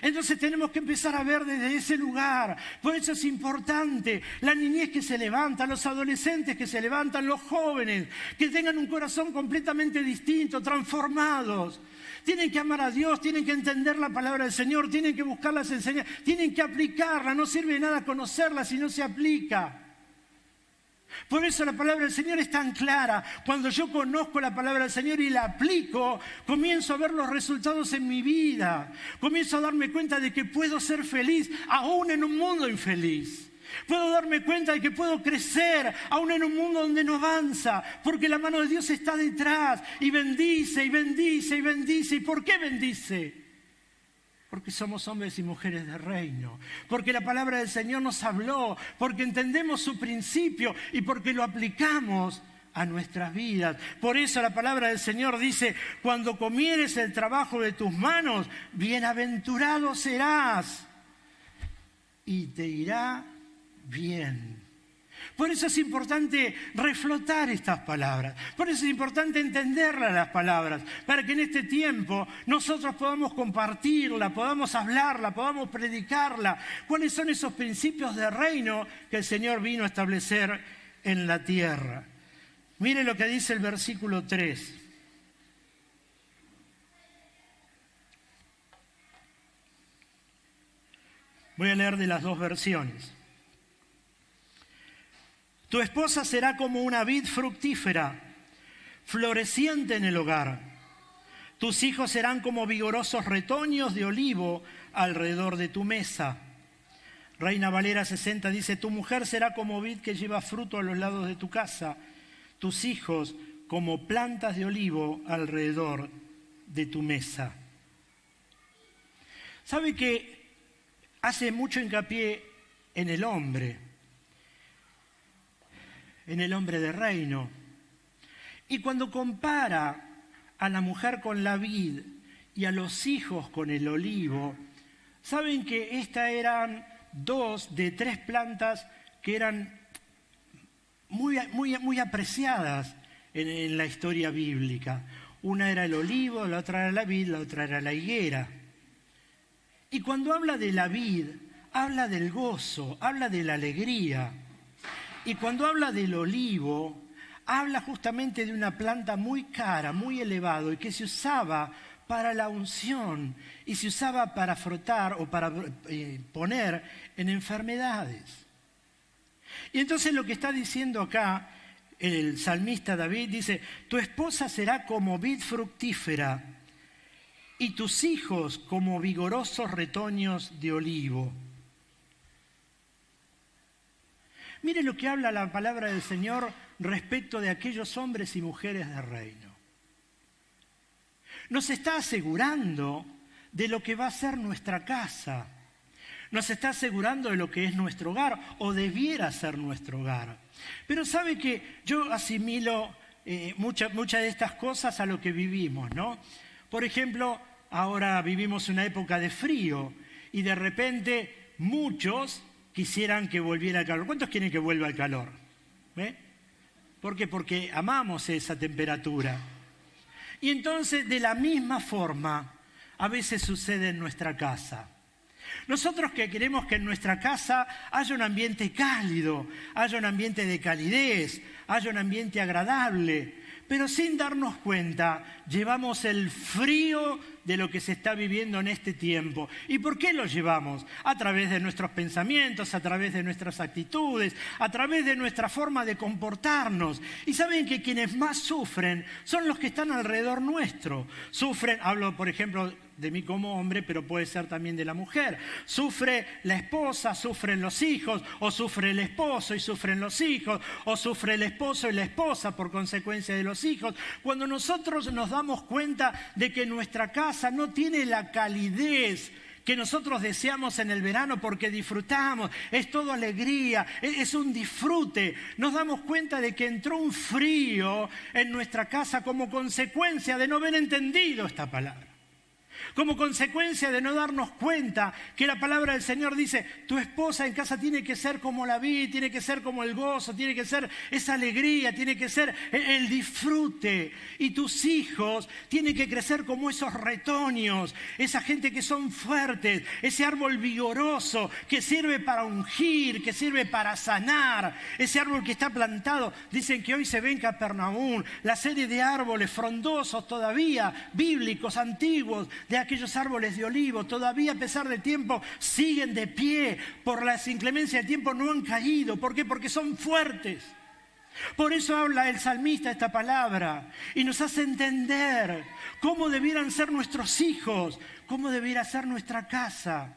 Entonces tenemos que empezar a ver desde ese lugar. Por eso es importante la niñez que se levanta, los adolescentes que se levantan, los jóvenes que tengan un corazón completamente distinto, transformados. Tienen que amar a Dios, tienen que entender la palabra del Señor, tienen que buscar las enseñanzas, tienen que aplicarla. No sirve de nada conocerla si no se aplica. Por eso la palabra del Señor es tan clara. Cuando yo conozco la palabra del Señor y la aplico, comienzo a ver los resultados en mi vida. Comienzo a darme cuenta de que puedo ser feliz aún en un mundo infeliz. Puedo darme cuenta de que puedo crecer aún en un mundo donde no avanza, porque la mano de Dios está detrás y bendice y bendice y bendice. ¿Y por qué bendice? Porque somos hombres y mujeres de reino, porque la palabra del Señor nos habló, porque entendemos su principio y porque lo aplicamos a nuestras vidas. Por eso la palabra del Señor dice, cuando comieres el trabajo de tus manos, bienaventurado serás y te irá bien. Por eso es importante reflotar estas palabras. Por eso es importante entenderlas las palabras. Para que en este tiempo nosotros podamos compartirla, podamos hablarla, podamos predicarla. ¿Cuáles son esos principios de reino que el Señor vino a establecer en la tierra? Mire lo que dice el versículo 3. Voy a leer de las dos versiones. Tu esposa será como una vid fructífera, floreciente en el hogar. Tus hijos serán como vigorosos retoños de olivo alrededor de tu mesa. Reina Valera 60 dice, tu mujer será como vid que lleva fruto a los lados de tu casa. Tus hijos como plantas de olivo alrededor de tu mesa. ¿Sabe que hace mucho hincapié en el hombre de reino? Y cuando compara a la mujer con la vid y a los hijos con el olivo, saben que estas eran 2 de 3 plantas que eran muy apreciadas en la historia bíblica. Una era el olivo, la otra era la vid, la otra era la higuera. Y cuando habla de la vid, habla del gozo, habla de la alegría. Y cuando habla del olivo, habla justamente de una planta muy cara, muy elevada, y que se usaba para la unción y se usaba para frotar o para poner en enfermedades. Y entonces lo que está diciendo acá el salmista David dice: tu esposa será como vid fructífera y tus hijos como vigorosos retoños de olivo. Mire lo que habla la palabra del Señor respecto de aquellos hombres y mujeres del reino. Nos está asegurando de lo que va a ser nuestra casa. Nos está asegurando de lo que es nuestro hogar o debiera ser nuestro hogar. Pero sabe que yo asimilo muchas de estas cosas a lo que vivimos, ¿no? Por ejemplo, ahora vivimos una época de frío y de repente muchos quisieran que volviera el calor. ¿Cuántos quieren que vuelva el calor? ¿Por qué? Porque amamos esa temperatura. Y entonces, de la misma forma, a veces sucede en nuestra casa. Nosotros que queremos que en nuestra casa haya un ambiente cálido, haya un ambiente de calidez, haya un ambiente agradable, pero sin darnos cuenta, llevamos el frío de lo que se está viviendo en este tiempo. ¿Y por qué lo llevamos? A través de nuestros pensamientos, a través de nuestras actitudes, a través de nuestra forma de comportarnos. Y saben que quienes más sufren son los que están alrededor nuestro. Sufren, hablo por ejemplo de mí como hombre, pero puede ser también de la mujer. Sufre la esposa, sufren los hijos, o sufre el esposo y sufren los hijos, o sufre el esposo y la esposa por consecuencia de los hijos. Cuando nosotros nos damos cuenta de que nuestra casa no tiene la calidez que nosotros deseamos en el verano porque disfrutamos, es todo alegría, es un disfrute. Nos damos cuenta de que entró un frío en nuestra casa como consecuencia de no haber entendido esta palabra. Como consecuencia de no darnos cuenta que la palabra del Señor dice: tu esposa en casa tiene que ser como la vid, tiene que ser como el gozo, tiene que ser esa alegría, tiene que ser el disfrute. Y tus hijos tienen que crecer como esos retoños, esa gente que son fuertes, ese árbol vigoroso que sirve para ungir, que sirve para sanar. Ese árbol que está plantado, dicen que hoy se ve en Capernaum, la serie de árboles frondosos todavía, bíblicos, antiguos, de aquellos árboles de olivo, todavía a pesar del tiempo siguen de pie, por las inclemencias del tiempo no han caído. ¿Por qué? Porque son fuertes. Por eso habla el salmista esta palabra y nos hace entender cómo debieran ser nuestros hijos, cómo debiera ser nuestra casa.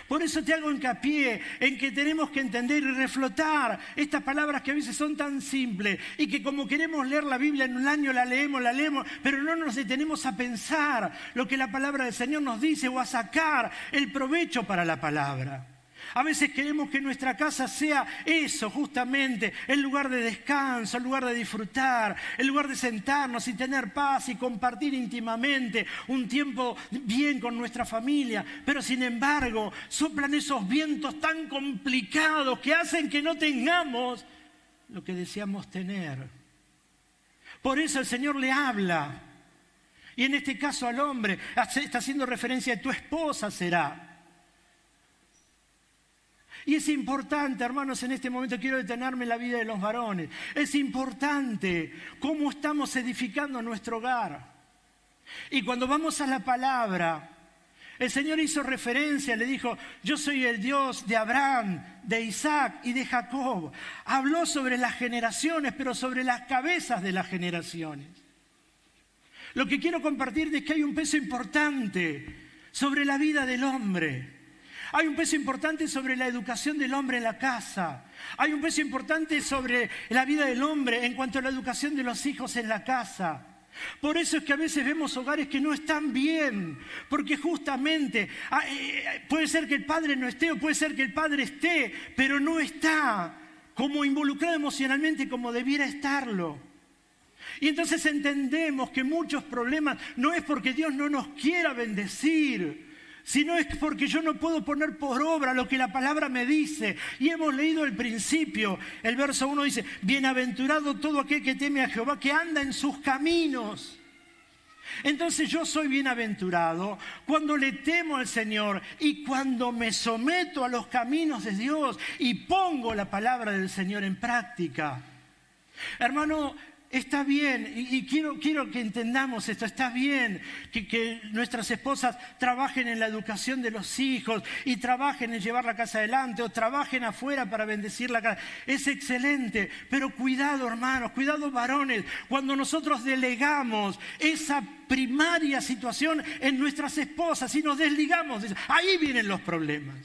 Por eso te hago hincapié en que tenemos que entender y reflotar estas palabras que a veces son tan simples y que como queremos leer la Biblia en un año la leemos, pero no nos detenemos a pensar lo que la palabra del Señor nos dice o a sacar el provecho para la palabra. A veces queremos que nuestra casa sea eso, justamente, el lugar de descanso, el lugar de disfrutar, el lugar de sentarnos y tener paz y compartir íntimamente un tiempo bien con nuestra familia. Pero sin embargo, soplan esos vientos tan complicados que hacen que no tengamos lo que deseamos tener. Por eso el Señor le habla. Y en este caso al hombre está haciendo referencia a tu esposa será. Y es importante, hermanos, en este momento quiero detenerme en la vida de los varones. Es importante cómo estamos edificando nuestro hogar. Y cuando vamos a la palabra, el Señor hizo referencia, le dijo: yo soy el Dios de Abraham, de Isaac y de Jacob. Habló sobre las generaciones, pero sobre las cabezas de las generaciones. Lo que quiero compartir es que hay un peso importante sobre la vida del hombre. Hay un peso importante sobre la educación del hombre en la casa. Hay un peso importante sobre la vida del hombre en cuanto a la educación de los hijos en la casa. Por eso es que a veces vemos hogares que no están bien, porque justamente puede ser que el padre no esté o puede ser que el padre esté, pero no está como involucrado emocionalmente como debiera estarlo. Y entonces entendemos que muchos problemas no es porque Dios no nos quiera bendecir. sino es porque yo no puedo poner por obra lo que la palabra me dice. Y hemos leído el principio, el verso 1 dice, bienaventurado todo aquel que teme a Jehová, que anda en sus caminos. Entonces yo soy bienaventurado cuando le temo al Señor y cuando me someto a los caminos de Dios y pongo la palabra del Señor en práctica. Hermano, está bien, y quiero que entendamos esto, está bien que nuestras esposas trabajen en la educación de los hijos y trabajen en llevar la casa adelante o trabajen afuera para bendecir la casa. Es excelente, pero cuidado, hermanos, cuidado, varones, cuando nosotros delegamos esa primaria situación en nuestras esposas y nos desligamos, ahí vienen los problemas.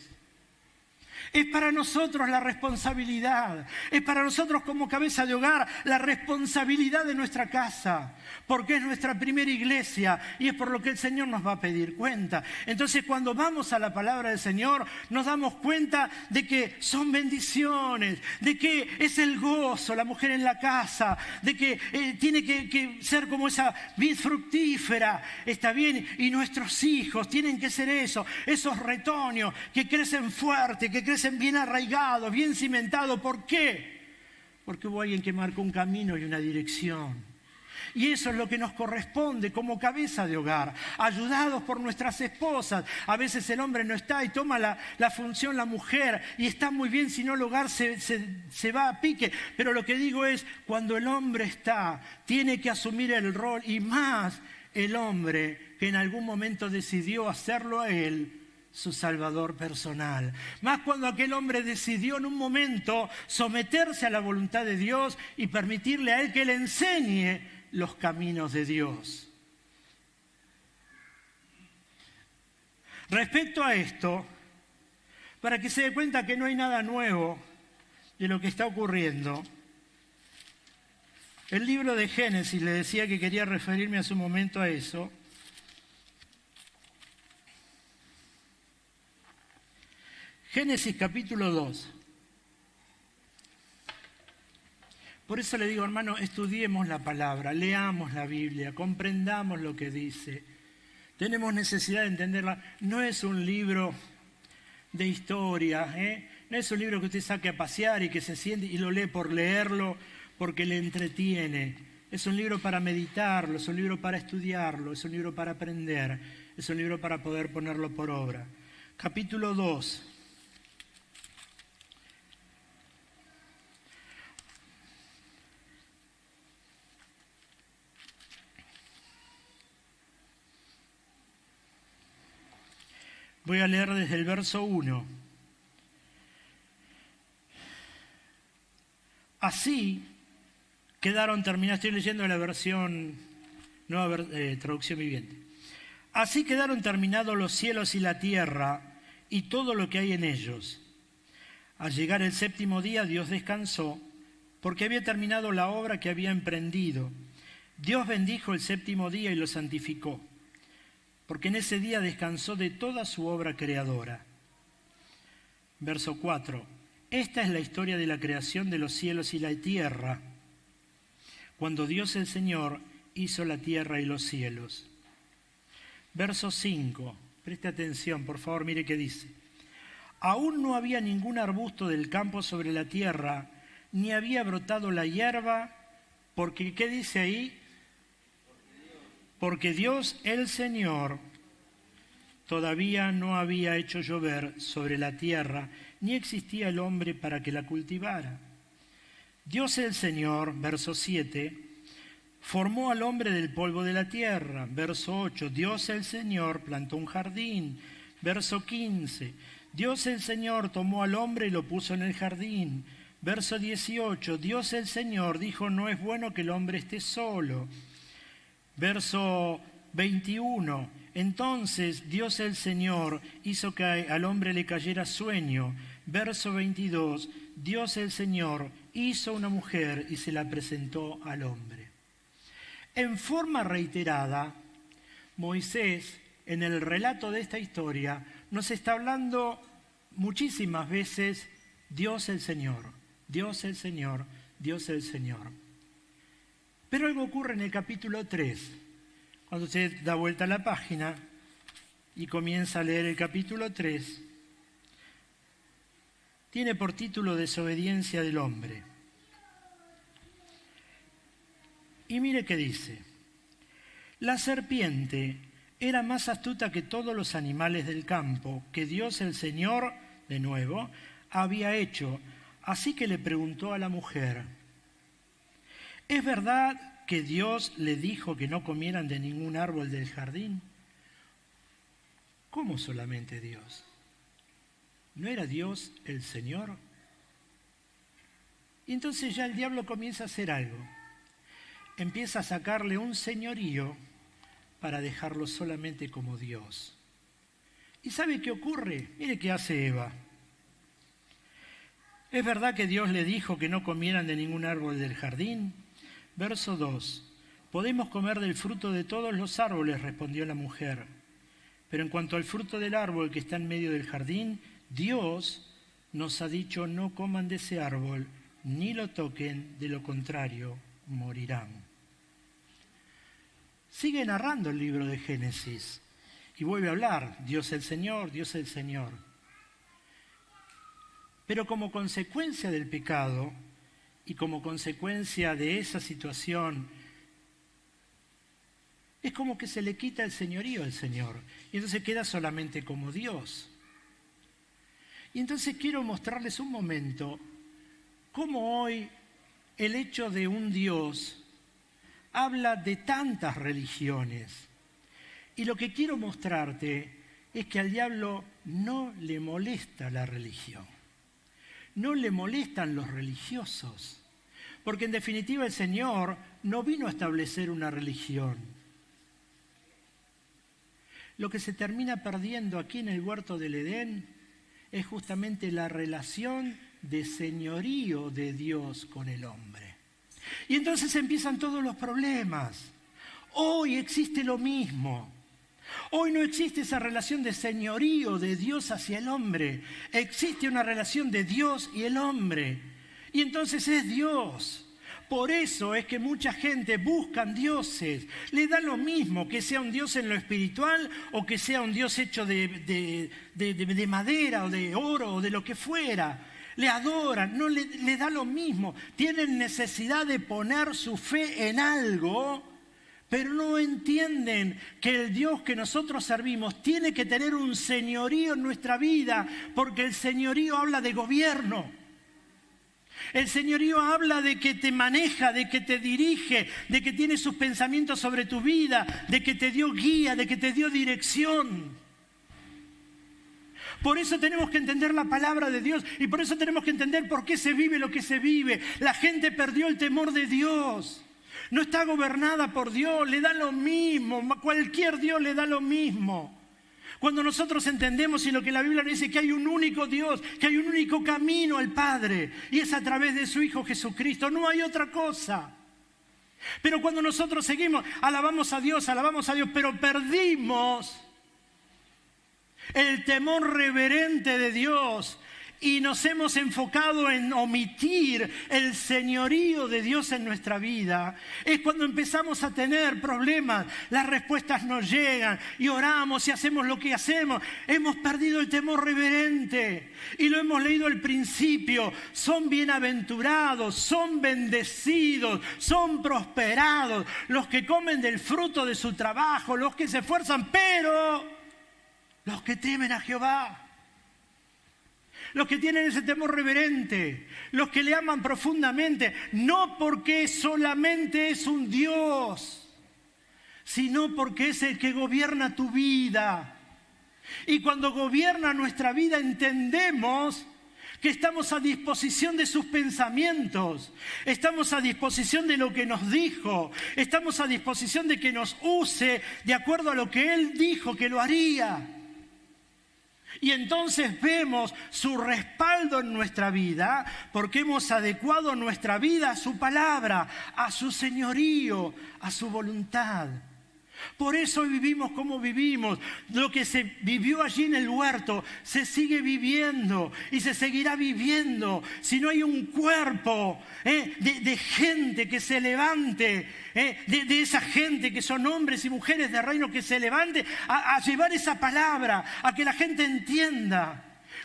Es para nosotros la responsabilidad, es para nosotros como cabeza de hogar la responsabilidad de nuestra casa, porque es nuestra primera iglesia y es por lo que el Señor nos va a pedir cuenta. Entonces cuando vamos a la palabra del Señor nos damos cuenta de que son bendiciones, de que es el gozo, la mujer en la casa, de que tiene que ser como esa vid fructífera, está bien, y nuestros hijos tienen que ser eso, esos retoños que crecen fuerte, que crecen bien arraigados, bien cimentados. ¿Por qué? Porque hubo alguien que marcó un camino y una dirección. Y eso es lo que nos corresponde como cabeza de hogar, ayudados por nuestras esposas. A veces el hombre no está y toma la función la mujer, y está muy bien, si no el hogar se va a pique. Pero lo que digo es, cuando el hombre está, tiene que asumir el rol, y más el hombre que en algún momento decidió hacerlo a él su salvador personal. Más cuando aquel hombre decidió en un momento someterse a la voluntad de Dios y permitirle a él que le enseñe los caminos de Dios. Respecto a esto, para que se dé cuenta que no hay nada nuevo de lo que está ocurriendo, el libro de Génesis, le decía que quería referirme hace un momento a eso. Génesis capítulo 2. Por eso le digo, hermano, estudiemos la palabra, leamos la Biblia, comprendamos lo que dice. Tenemos necesidad de entenderla. No es un libro de historia, no es un libro que usted saque a pasear y que se siente y lo lee por leerlo porque le entretiene. Es un libro para meditarlo, es un libro para estudiarlo, es un libro para aprender, es un libro para poder ponerlo por obra. Capítulo 2. Voy a leer desde el verso 1. Así quedaron terminados, estoy leyendo la versión, nueva traducción viviente. Así quedaron terminados los cielos y la tierra y todo lo que hay en ellos. Al llegar el séptimo día, Dios descansó, porque había terminado la obra que había emprendido. Dios bendijo el séptimo día y lo santificó, porque en ese día descansó de toda su obra creadora. Verso 4. Esta es la historia de la creación de los cielos y la tierra, cuando Dios el Señor hizo la tierra y los cielos. Verso 5. Preste atención, por favor, mire qué dice. Aún no había ningún arbusto del campo sobre la tierra, ni había brotado la hierba, porque, ¿qué dice ahí? Porque Dios el Señor todavía no había hecho llover sobre la tierra, ni existía el hombre para que la cultivara. Dios el Señor, verso 7, formó al hombre del polvo de la tierra. Verso 8, Dios el Señor plantó un jardín. Verso 15, Dios el Señor tomó al hombre y lo puso en el jardín. Verso 18, Dios el Señor dijo, no es bueno que el hombre esté solo. Verso 21, entonces Dios el Señor hizo que al hombre le cayera sueño. Verso 22, Dios el Señor hizo una mujer y se la presentó al hombre. En forma reiterada, Moisés, en el relato de esta historia, nos está hablando muchísimas veces Dios el Señor, Dios el Señor, Dios el Señor. Pero algo ocurre en el capítulo 3. Cuando usted da vuelta a la página, y comienza a leer el capítulo 3. Tiene por título Desobediencia del hombre. Y mire qué dice. La serpiente era más astuta que todos los animales del campo que Dios el Señor, de nuevo, había hecho. Así que le preguntó a la mujer, ¿es verdad que Dios le dijo que no comieran de ningún árbol del jardín? ¿Cómo solamente Dios? ¿No era Dios el Señor? Y entonces ya el diablo comienza a hacer algo. Empieza a sacarle un señorío para dejarlo solamente como Dios. ¿Y sabe qué ocurre? Mire qué hace Eva. ¿Es verdad que Dios le dijo que no comieran de ningún árbol del jardín? Verso 2. Podemos comer del fruto de todos los árboles, respondió la mujer. Pero en cuanto al fruto del árbol que está en medio del jardín, Dios nos ha dicho no coman de ese árbol, ni lo toquen, de lo contrario morirán. Sigue narrando el libro de Génesis y vuelve a hablar, Dios el Señor, Dios el Señor. Pero como consecuencia del pecado y como consecuencia de esa situación, es como que se le quita el señorío al Señor y entonces queda solamente como Dios. Y entonces quiero mostrarles un momento cómo hoy el hecho de un Dios habla de tantas religiones. Y lo que quiero mostrarte es que al diablo no le molesta la religión. No le molestan los religiosos. Porque en definitiva el Señor no vino a establecer una religión. Lo que se termina perdiendo aquí en el huerto del Edén es justamente la relación de señorío de Dios con el hombre. Y entonces empiezan todos los problemas. Hoy existe lo mismo. Hoy no existe esa relación de señorío de Dios hacia el hombre. Existe una relación de Dios y el hombre. Y entonces es Dios. Por eso es que mucha gente busca dioses. Le da lo mismo que sea un dios en lo espiritual o que sea un dios hecho de madera o de oro o de lo que fuera. Le adoran, no le da lo mismo. Tienen necesidad de poner su fe en algo, pero no entienden que el Dios que nosotros servimos tiene que tener un señorío en nuestra vida, porque el señorío habla de gobierno. El señorío habla de que te maneja, de que te dirige, de que tiene sus pensamientos sobre tu vida, de que te dio guía, de que te dio dirección. Por eso tenemos que entender la palabra de Dios y por eso tenemos que entender por qué se vive lo que se vive. La gente perdió el temor de Dios. No está gobernada por Dios, le da lo mismo, cualquier Dios le da lo mismo. Cuando nosotros entendemos y lo que la Biblia dice que hay un único Dios, que hay un único camino al Padre y es a través de su Hijo Jesucristo, no hay otra cosa. Pero cuando nosotros seguimos, alabamos a Dios, pero perdimos el temor reverente de Dios y nos hemos enfocado en omitir el señorío de Dios en nuestra vida, es cuando empezamos a tener problemas, las respuestas nos llegan y oramos y hacemos lo que hacemos. Hemos perdido el temor reverente y lo hemos leído al principio. Son bienaventurados, son bendecidos, son prosperados los que comen del fruto de su trabajo, los que se esfuerzan, pero los que temen a Jehová. Los que tienen ese temor reverente, los que le aman profundamente, no porque solamente es un Dios, sino porque es el que gobierna tu vida. Y cuando gobierna nuestra vida entendemos que estamos a disposición de sus pensamientos, estamos a disposición de lo que nos dijo, estamos a disposición de que nos use de acuerdo a lo que Él dijo que lo haría. Y entonces vemos su respaldo en nuestra vida porque hemos adecuado nuestra vida a su palabra, a su señorío, a su voluntad. Por eso vivimos como vivimos. Lo que se vivió allí en el huerto se sigue viviendo y se seguirá viviendo. Si no hay un cuerpo de gente que se levante, de esa gente que son hombres y mujeres de reino que se levante a llevar esa palabra, a que la gente entienda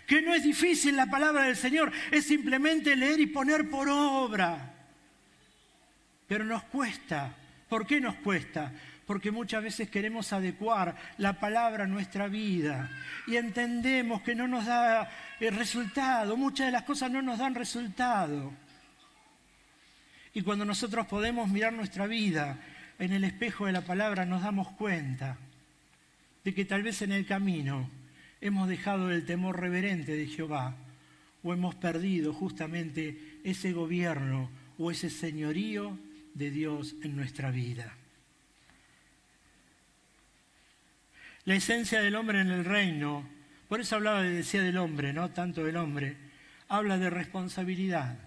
que no es difícil la palabra del Señor, es simplemente leer y poner por obra. Pero nos cuesta. ¿Por qué nos cuesta? Porque muchas veces queremos adecuar la palabra a nuestra vida y entendemos que no nos da resultado, muchas de las cosas no nos dan resultado. Y cuando nosotros podemos mirar nuestra vida en el espejo de la palabra, nos damos cuenta de que tal vez en el camino hemos dejado el temor reverente de Jehová o hemos perdido justamente ese gobierno o ese señorío de Dios en nuestra vida. La esencia del hombre en el reino, por eso decía del hombre, no tanto del hombre, habla de responsabilidad,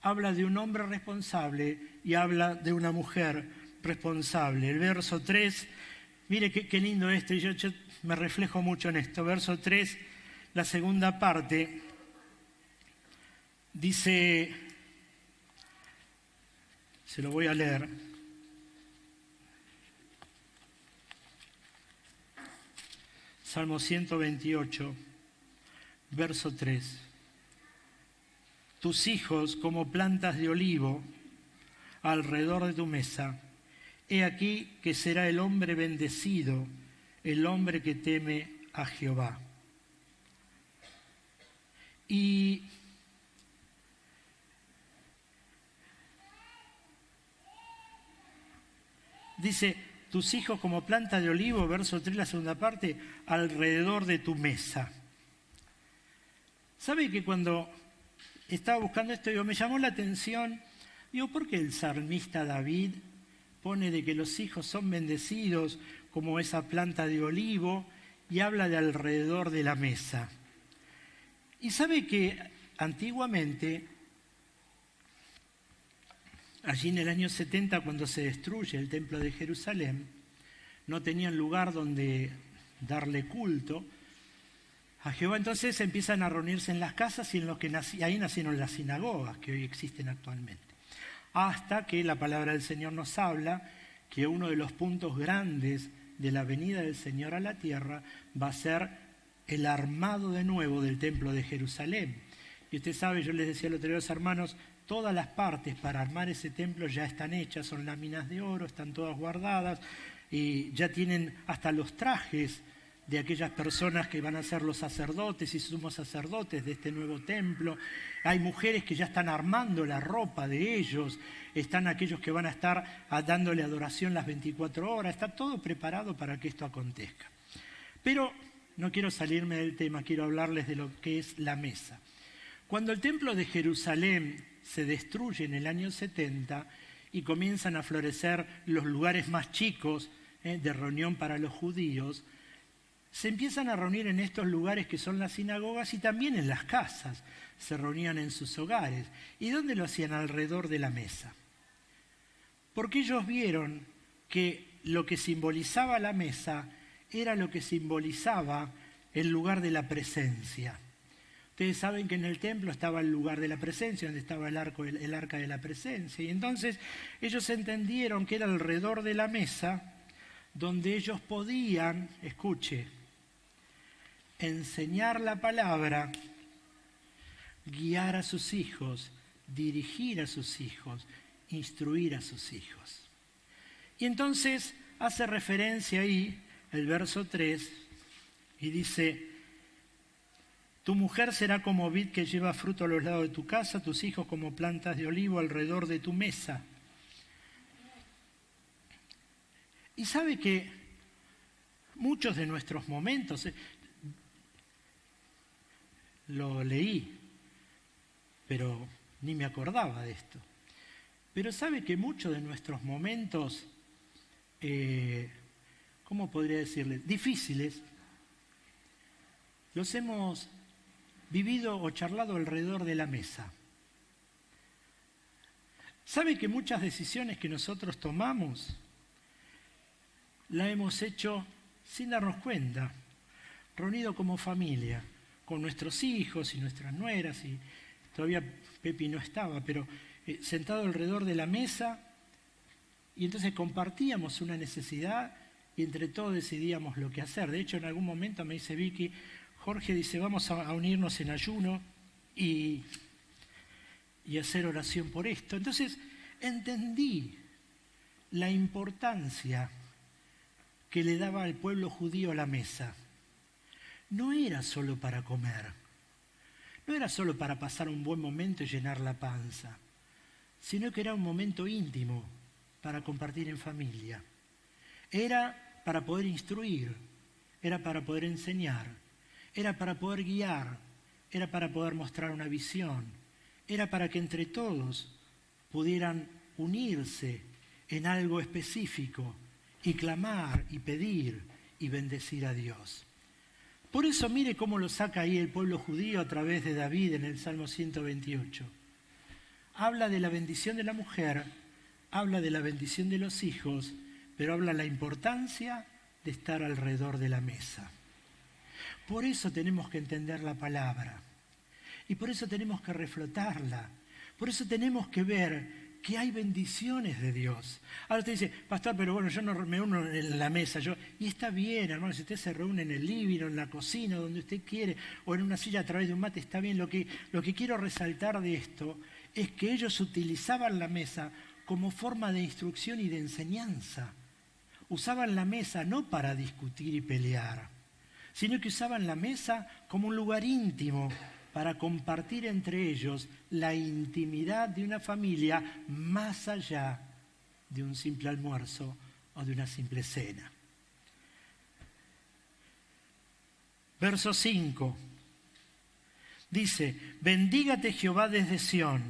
habla de un hombre responsable y habla de una mujer responsable. El verso 3, mire qué lindo esto, y yo me reflejo mucho en esto. Verso 3, la segunda parte, dice, se lo voy a leer. Salmo 128, verso 3. Tus hijos como plantas de olivo alrededor de tu mesa. He aquí que será el hombre bendecido, el hombre que teme a Jehová. Y dice, tus hijos como planta de olivo, verso 3, la segunda parte, alrededor de tu mesa. ¿Sabe que cuando estaba buscando esto, me llamó la atención, ¿por qué el salmista David pone de que los hijos son bendecidos como esa planta de olivo y habla de alrededor de la mesa? Y sabe que antiguamente, allí en el año 70, cuando se destruye el templo de Jerusalén, no tenían lugar donde darle culto a Jehová. Entonces empiezan a reunirse en las casas y ahí nacieron las sinagogas que hoy existen actualmente. Hasta que la palabra del Señor nos habla que uno de los puntos grandes de la venida del Señor a la tierra va a ser el armado de nuevo del templo de Jerusalén. Y usted sabe, yo les decía a los otros hermanos, todas las partes para armar ese templo ya están hechas, son láminas de oro, están todas guardadas y ya tienen hasta los trajes de aquellas personas que van a ser los sacerdotes y sumos sacerdotes de este nuevo templo. Hay mujeres que ya están armando la ropa de ellos, están aquellos que van a estar dándole adoración las 24 horas, está todo preparado para que esto acontezca. Pero no quiero salirme del tema, quiero hablarles de lo que es la mesa. Cuando el templo de Jerusalén se destruye en el año 70 y comienzan a florecer los lugares más chicos de reunión para los judíos, se empiezan a reunir en estos lugares que son las sinagogas y también en las casas. Se reunían en sus hogares. ¿Y dónde lo hacían? Alrededor de la mesa. Porque ellos vieron que lo que simbolizaba la mesa era lo que simbolizaba el lugar de la presencia. Ustedes saben que en el templo estaba el lugar de la presencia, donde estaba el arca de la presencia. Y entonces ellos entendieron que era alrededor de la mesa donde ellos podían, escuche, enseñar la palabra, guiar a sus hijos, dirigir a sus hijos, instruir a sus hijos. Y entonces hace referencia ahí el verso 3 y dice, tu mujer será como vid que lleva fruto a los lados de tu casa, tus hijos como plantas de olivo alrededor de tu mesa. Y sabe que muchos de nuestros momentos, lo leí, pero ni me acordaba de esto, pero sabe que muchos de nuestros momentos, ¿cómo podría decirle? Difíciles, los hemos vivido o charlado alrededor de la mesa. ¿Sabe que muchas decisiones que nosotros tomamos la hemos hecho sin darnos cuenta, reunido como familia, con nuestros hijos y nuestras nueras, y todavía Pepi no estaba, pero sentado alrededor de la mesa, y entonces compartíamos una necesidad y entre todos decidíamos lo que hacer. De hecho, en algún momento me dice Vicky, Jorge dice, vamos a unirnos en ayuno y hacer oración por esto. Entonces entendí la importancia que le daba al pueblo judío a la mesa. No era solo para comer, no era solo para pasar un buen momento y llenar la panza, sino que era un momento íntimo para compartir en familia. Era para poder instruir, era para poder enseñar, era para poder guiar, era para poder mostrar una visión, era para que entre todos pudieran unirse en algo específico y clamar y pedir y bendecir a Dios. Por eso mire cómo lo saca ahí el pueblo judío a través de David en el Salmo 128. Habla de la bendición de la mujer, habla de la bendición de los hijos, pero habla de la importancia de estar alrededor de la mesa. Por eso tenemos que entender la palabra y por eso tenemos que reflotarla, por eso tenemos que ver que hay bendiciones de Dios. Ahora usted dice, pastor, pero bueno, yo no me uno en la mesa. Y está bien, hermano, si usted se reúne en el living o en la cocina, donde usted quiere, o en una silla a través de un mate, está bien. Lo que quiero resaltar de esto es que ellos utilizaban la mesa como forma de instrucción y de enseñanza. Usaban la mesa no para discutir y pelear, sino que usaban la mesa como un lugar íntimo para compartir entre ellos la intimidad de una familia más allá de un simple almuerzo o de una simple cena. Verso 5 dice, bendígate Jehová desde Sión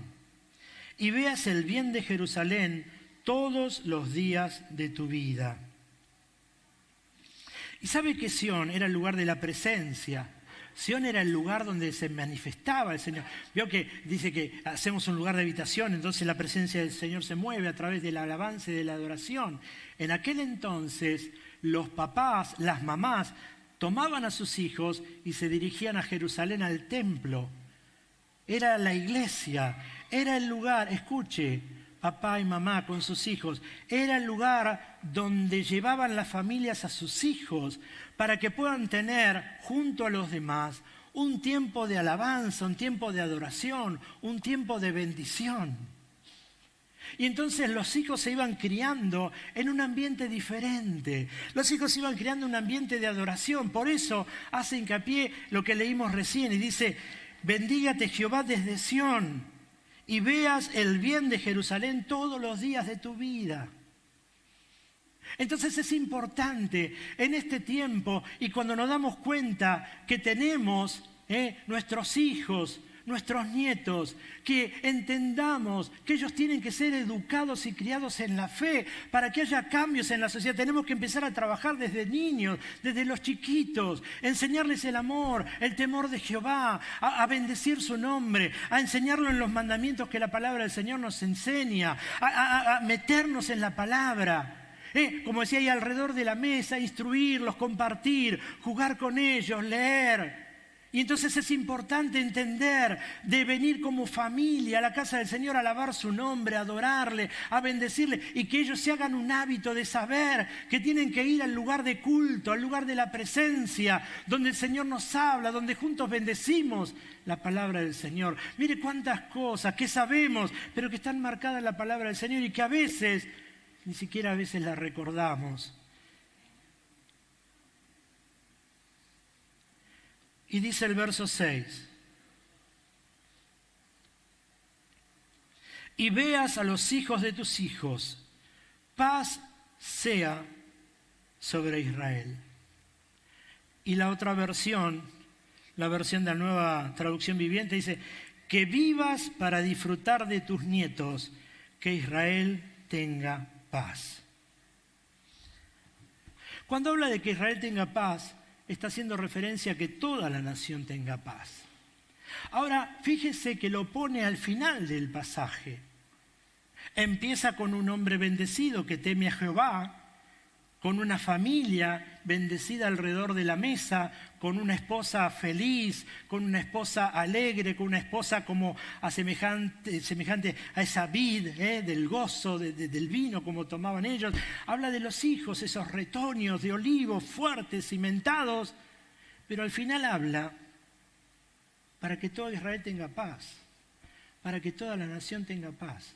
y veas el bien de Jerusalén todos los días de tu vida. Y sabe que Sión era el lugar de la presencia. Sión era el lugar donde se manifestaba el Señor. Vio que dice que hacemos un lugar de habitación, entonces la presencia del Señor se mueve a través de la alabanza y de la adoración. En aquel entonces los papás, las mamás, tomaban a sus hijos y se dirigían a Jerusalén, al templo. Era la iglesia, era el lugar, escuche, papá y mamá con sus hijos, era el lugar donde llevaban las familias a sus hijos para que puedan tener junto a los demás un tiempo de alabanza, un tiempo de adoración, un tiempo de bendición. Y entonces los hijos se iban criando en un ambiente diferente. Los hijos se iban criando en un ambiente de adoración. Por eso hace hincapié lo que leímos recién y dice, bendígate Jehová desde Sión y veas el bien de Jerusalén todos los días de tu vida. Entonces es importante en este tiempo y cuando nos damos cuenta que tenemos nuestros hijos, nuestros nietos, que entendamos que ellos tienen que ser educados y criados en la fe para que haya cambios en la sociedad. Tenemos que empezar a trabajar desde niños, desde los chiquitos, enseñarles el amor, el temor de Jehová, a bendecir su nombre, a enseñarlo en los mandamientos que la palabra del Señor nos enseña, a meternos en la palabra. Como decía ahí alrededor de la mesa, instruirlos, compartir, jugar con ellos, leer. Y entonces es importante entender de venir como familia a la casa del Señor a alabar su nombre, a adorarle, a bendecirle y que ellos se hagan un hábito de saber que tienen que ir al lugar de culto, al lugar de la presencia, donde el Señor nos habla, donde juntos bendecimos la palabra del Señor. Mire cuántas cosas que sabemos, pero que están marcadas en la palabra del Señor y que a veces, ni siquiera a veces la recordamos. Y dice el verso 6, y veas a los hijos de tus hijos, paz sea sobre Israel. Y la otra versión, la versión de la Nueva Traducción Viviente, dice, que vivas para disfrutar de tus nietos, que Israel tenga paz. Cuando habla de que Israel tenga paz, está haciendo referencia a que toda la nación tenga paz. Ahora, fíjese que lo pone al final del pasaje. Empieza con un hombre bendecido que teme a Jehová con una familia bendecida alrededor de la mesa, con una esposa feliz, con una esposa alegre, con una esposa como semejante a esa vid del gozo, del vino, como tomaban ellos. Habla de los hijos, esos retoños de olivos fuertes, cimentados, pero al final habla para que todo Israel tenga paz, para que toda la nación tenga paz.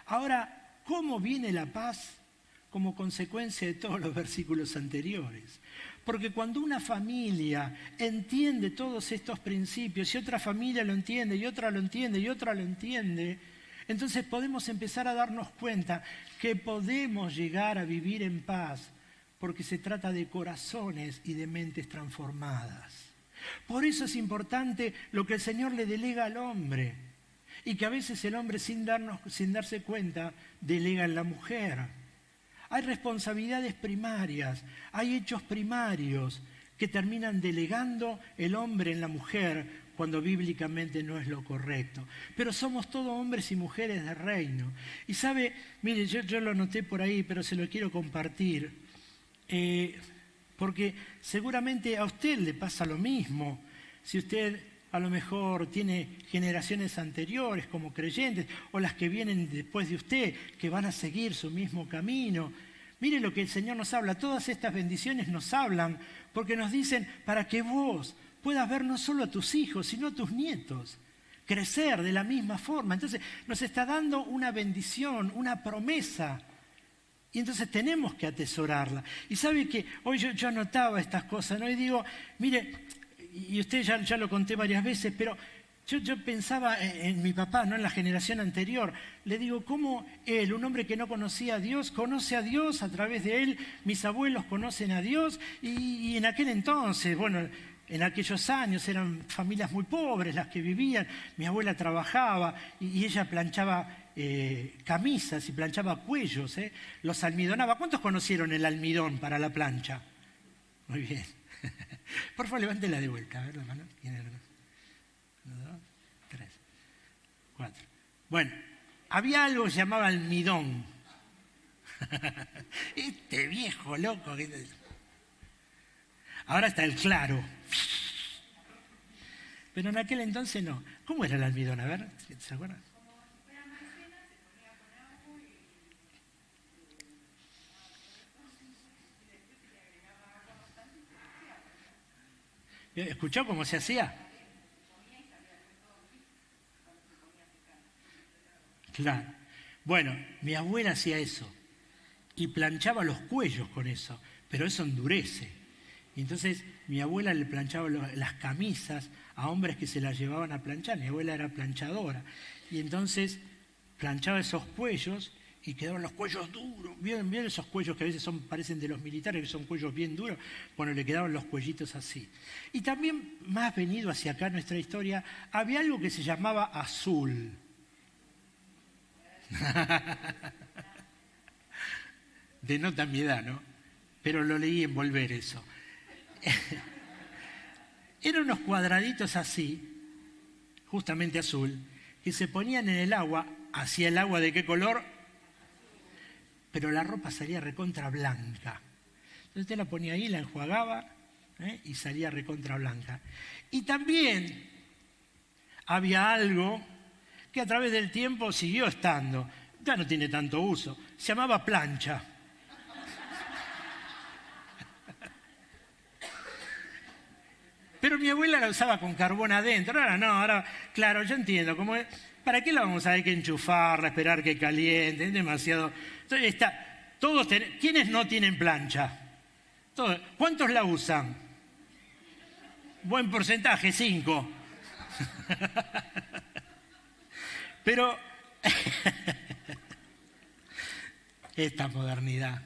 Ahora, ¿cómo viene la paz? Como consecuencia de todos los versículos anteriores. Porque cuando una familia entiende todos estos principios y otra familia lo entiende y otra lo entiende y otra lo entiende, entonces podemos empezar a darnos cuenta que podemos llegar a vivir en paz porque se trata de corazones y de mentes transformadas. Por eso es importante lo que el Señor le delega al hombre y que a veces el hombre sin darse cuenta delega en la mujer. Hay responsabilidades primarias, hay hechos primarios que terminan delegando el hombre en la mujer cuando bíblicamente no es lo correcto. Pero somos todos hombres y mujeres de reino. Y sabe, mire, yo lo anoté por ahí, pero se lo quiero compartir, porque seguramente a usted le pasa lo mismo. Si usted a lo mejor tiene generaciones anteriores como creyentes o las que vienen después de usted que van a seguir su mismo camino. Mire lo que el Señor nos habla. Todas estas bendiciones nos hablan porque nos dicen para que vos puedas ver no solo a tus hijos, sino a tus nietos crecer de la misma forma. Entonces nos está dando una bendición, una promesa. Y entonces tenemos que atesorarla. Y sabe que hoy yo anotaba estas cosas, ¿no? Y digo, mire, y usted ya lo conté varias veces, pero yo pensaba en mi papá, ¿no? En la generación anterior. Le digo, ¿cómo él, un hombre que no conocía a Dios, conoce a Dios a través de él? Mis abuelos conocen a Dios y en aquel entonces, bueno, en aquellos años eran familias muy pobres las que vivían. Mi abuela trabajaba y ella planchaba camisas y planchaba cuellos, los almidonaba. ¿Cuántos conocieron el almidón para la plancha? Muy bien. Por favor, levántela de vuelta, a ver la mano. ¿Tiene algo? 1, 2, 3, 4. Bueno, había algo que se llamaba almidón. Este viejo loco. Ahora está el claro. Pero en aquel entonces no. ¿Cómo era el almidón? A ver, ¿se acuerdan? ¿Escuchó cómo se hacía? Claro. Bueno, mi abuela hacía eso y planchaba los cuellos con eso, pero eso endurece. Y entonces mi abuela le planchaba las camisas a hombres que se las llevaban a planchar. Mi abuela era planchadora. Y entonces planchaba esos cuellos y quedaban los cuellos duros. ¿Vieron esos cuellos que a veces parecen de los militares, que son cuellos bien duros? Bueno, le quedaban los cuellitos así. Y también, más venido hacia acá nuestra historia, había algo que se llamaba azul. Denota mi edad, ¿no? Pero lo leí en Volver eso. Eran unos cuadraditos así, justamente azul, que se ponían en el agua. ¿Hacía el agua de qué color? Pero la ropa salía recontra blanca. Entonces usted la ponía ahí, la enjuagaba y salía recontra blanca. Y también había algo que a través del tiempo siguió estando, ya no tiene tanto uso, se llamaba plancha. Pero mi abuela la usaba con carbón adentro. Ahora no, ahora, claro, yo entiendo. ¿Para qué la vamos a ver que enchufarla, esperar que caliente? Es demasiado. Entonces ¿quiénes no tienen plancha? Todos. ¿Cuántos la usan? Buen porcentaje, 5. Pero esta modernidad,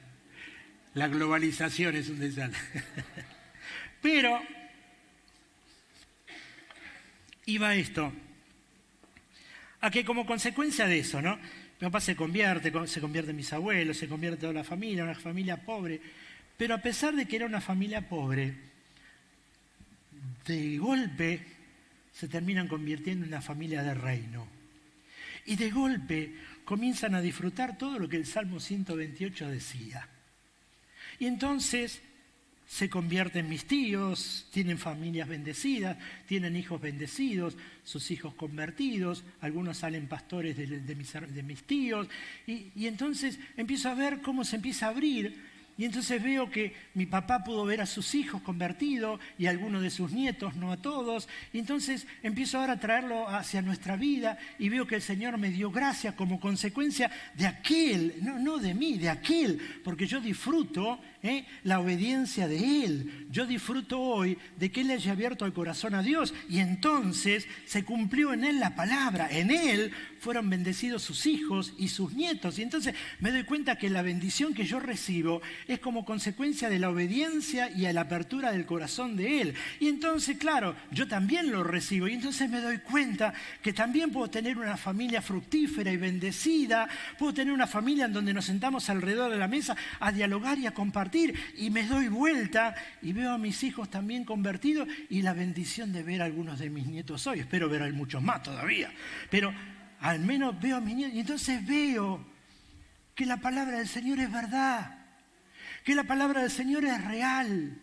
la globalización es un desastre. Pero iba esto, a que como consecuencia de eso, ¿no? Mi papá se convierte mis abuelos, se convierte toda la familia, una familia pobre. Pero a pesar de que era una familia pobre, de golpe se terminan convirtiendo en una familia de reino. Y de golpe comienzan a disfrutar todo lo que el Salmo 128 decía. Y entonces se convierten mis tíos, tienen familias bendecidas, tienen hijos bendecidos, sus hijos convertidos, algunos salen pastores de mis tíos, y entonces empiezo a ver cómo se empieza a abrir. Y entonces veo que mi papá pudo ver a sus hijos convertidos y a algunos de sus nietos, no a todos. Y entonces empiezo ahora a traerlo hacia nuestra vida y veo que el Señor me dio gracia como consecuencia de aquel, no de mí, de aquel, porque yo disfruto la obediencia de Él. Yo disfruto hoy de que Él haya abierto el corazón a Dios y entonces se cumplió en Él la palabra. En Él fueron bendecidos sus hijos y sus nietos. Y entonces me doy cuenta que la bendición que yo recibo es como consecuencia de la obediencia y a la apertura del corazón de Él. Y entonces, claro, yo también lo recibo. Y entonces me doy cuenta que también puedo tener una familia fructífera y bendecida. Puedo tener una familia en donde nos sentamos alrededor de la mesa a dialogar y a compartir. Y me doy vuelta y veo a mis hijos también convertidos y la bendición de ver a algunos de mis nietos hoy. Espero ver a muchos más todavía. Pero al menos veo a mis nietos y entonces veo que la palabra del Señor es verdad. Que la palabra del Señor es real,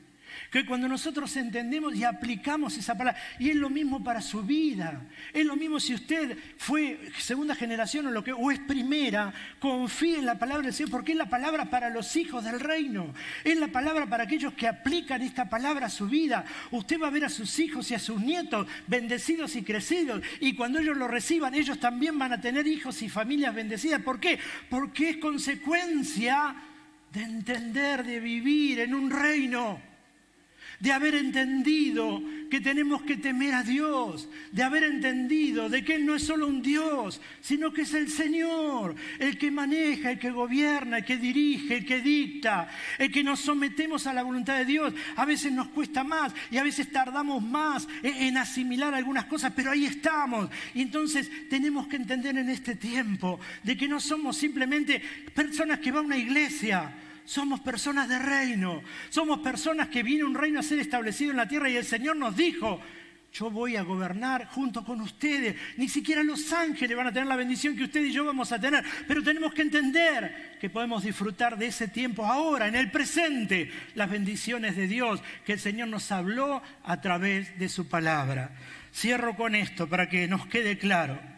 que cuando nosotros entendemos y aplicamos esa palabra, y es lo mismo para su vida, es lo mismo si usted fue segunda generación o es primera, confíe en la palabra del Señor, porque es la palabra para los hijos del reino, es la palabra para aquellos que aplican esta palabra a su vida. Usted va a ver a sus hijos y a sus nietos bendecidos y crecidos, y cuando ellos lo reciban, ellos también van a tener hijos y familias bendecidas. ¿Por qué? Porque es consecuencia de entender, de vivir en un reino, de haber entendido que tenemos que temer a Dios, de haber entendido de que Él no es solo un Dios, sino que es el Señor, el que maneja, el que gobierna, el que dirige, el que dicta, el que nos sometemos a la voluntad de Dios. A veces nos cuesta más y a veces tardamos más en asimilar algunas cosas, pero ahí estamos. Y entonces tenemos que entender en este tiempo de que no somos simplemente personas que van a una iglesia. Somos personas de reino, somos personas que viene un reino a ser establecido en la tierra y el Señor nos dijo, yo voy a gobernar junto con ustedes. Ni siquiera los ángeles van a tener la bendición que usted y yo vamos a tener, pero tenemos que entender que podemos disfrutar de ese tiempo ahora, en el presente, las bendiciones de Dios que el Señor nos habló a través de su palabra. Cierro con esto para que nos quede claro.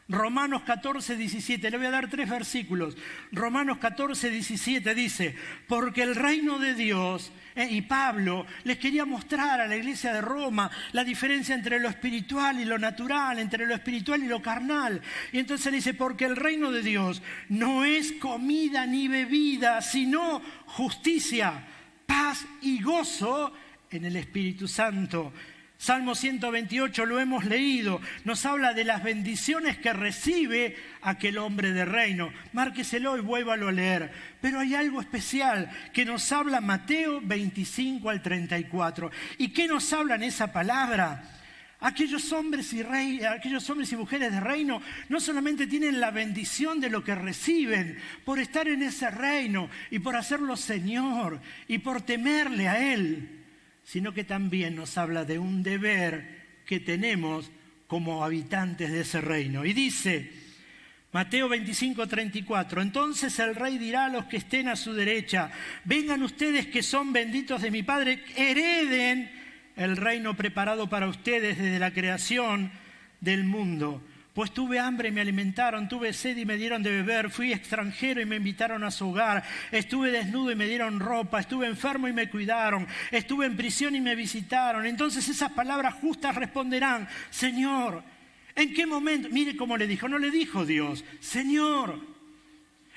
Romanos 14, 17, le voy a dar 3 versículos. Romanos 14, 17 dice, porque el reino de Dios, y Pablo les quería mostrar a la iglesia de Roma la diferencia entre lo espiritual y lo natural, entre lo espiritual y lo carnal. Y entonces le dice, porque el reino de Dios no es comida ni bebida, sino justicia, paz y gozo en el Espíritu Santo. Salmo 128 lo hemos leído, nos habla de las bendiciones que recibe aquel hombre de reino. Márqueselo y vuélvalo a leer. Pero hay algo especial que nos habla Mateo 25 al 34. ¿Y qué nos habla en esa palabra? Aquellos hombres y mujeres de reino no solamente tienen la bendición de lo que reciben por estar en ese reino y por hacerlo Señor y por temerle a Él, sino que también nos habla de un deber que tenemos como habitantes de ese reino. Y dice, Mateo 25, 34, entonces el rey dirá a los que estén a su derecha, vengan ustedes que son benditos de mi Padre, hereden el reino preparado para ustedes desde la creación del mundo. Pues tuve hambre y me alimentaron, tuve sed y me dieron de beber, fui extranjero y me invitaron a su hogar, estuve desnudo y me dieron ropa, estuve enfermo y me cuidaron, estuve en prisión y me visitaron. Entonces esas palabras justas responderán, Señor, ¿en qué momento? Mire cómo le dijo, no le dijo Dios, Señor,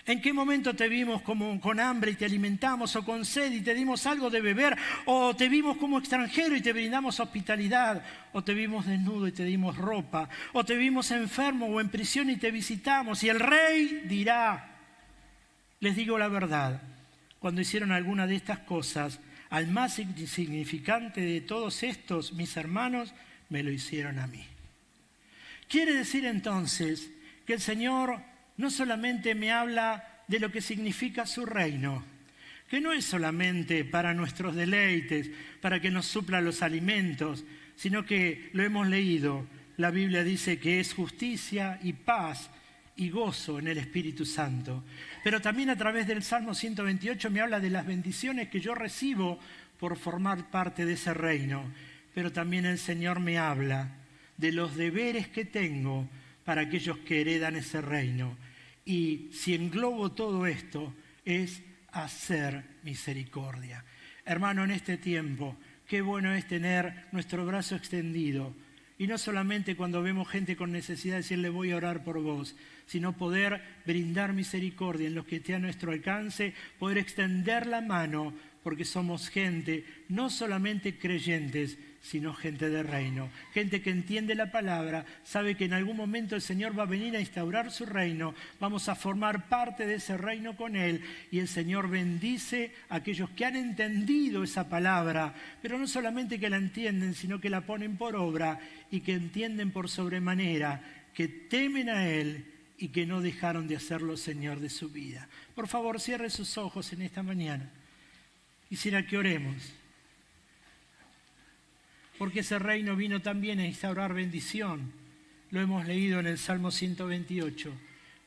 ¿en qué momento te vimos con hambre y te alimentamos, o con sed y te dimos algo de beber, o te vimos como extranjero y te brindamos hospitalidad, o te vimos desnudo y te dimos ropa, o te vimos enfermo o en prisión y te visitamos? Y el rey dirá, les digo la verdad, cuando hicieron alguna de estas cosas, al más insignificante de todos estos, mis hermanos, me lo hicieron a mí. Quiere decir entonces que el Señor no solamente me habla de lo que significa su reino, que no es solamente para nuestros deleites, para que nos supla los alimentos, sino que lo hemos leído. La Biblia dice que es justicia y paz y gozo en el Espíritu Santo. Pero también a través del Salmo 128 me habla de las bendiciones que yo recibo por formar parte de ese reino. Pero también el Señor me habla de los deberes que tengo para aquellos que heredan ese reino. Y si englobo todo esto, es hacer misericordia. Hermano, en este tiempo, qué bueno es tener nuestro brazo extendido. Y no solamente cuando vemos gente con necesidad decirle voy a orar por vos, sino poder brindar misericordia en los que esté a nuestro alcance, poder extender la mano, porque somos gente, no solamente creyentes, sino gente de reino. Gente que entiende la palabra, sabe que en algún momento el Señor va a venir a instaurar su reino, vamos a formar parte de ese reino con Él, y el Señor bendice a aquellos que han entendido esa palabra, pero no solamente que la entienden, sino que la ponen por obra y que entienden por sobremanera, que temen a Él y que no dejaron de hacerlo Señor de su vida. Por favor, cierre sus ojos en esta mañana. Quisiera que oremos, porque ese reino vino también a instaurar bendición. Lo hemos leído en el Salmo 128.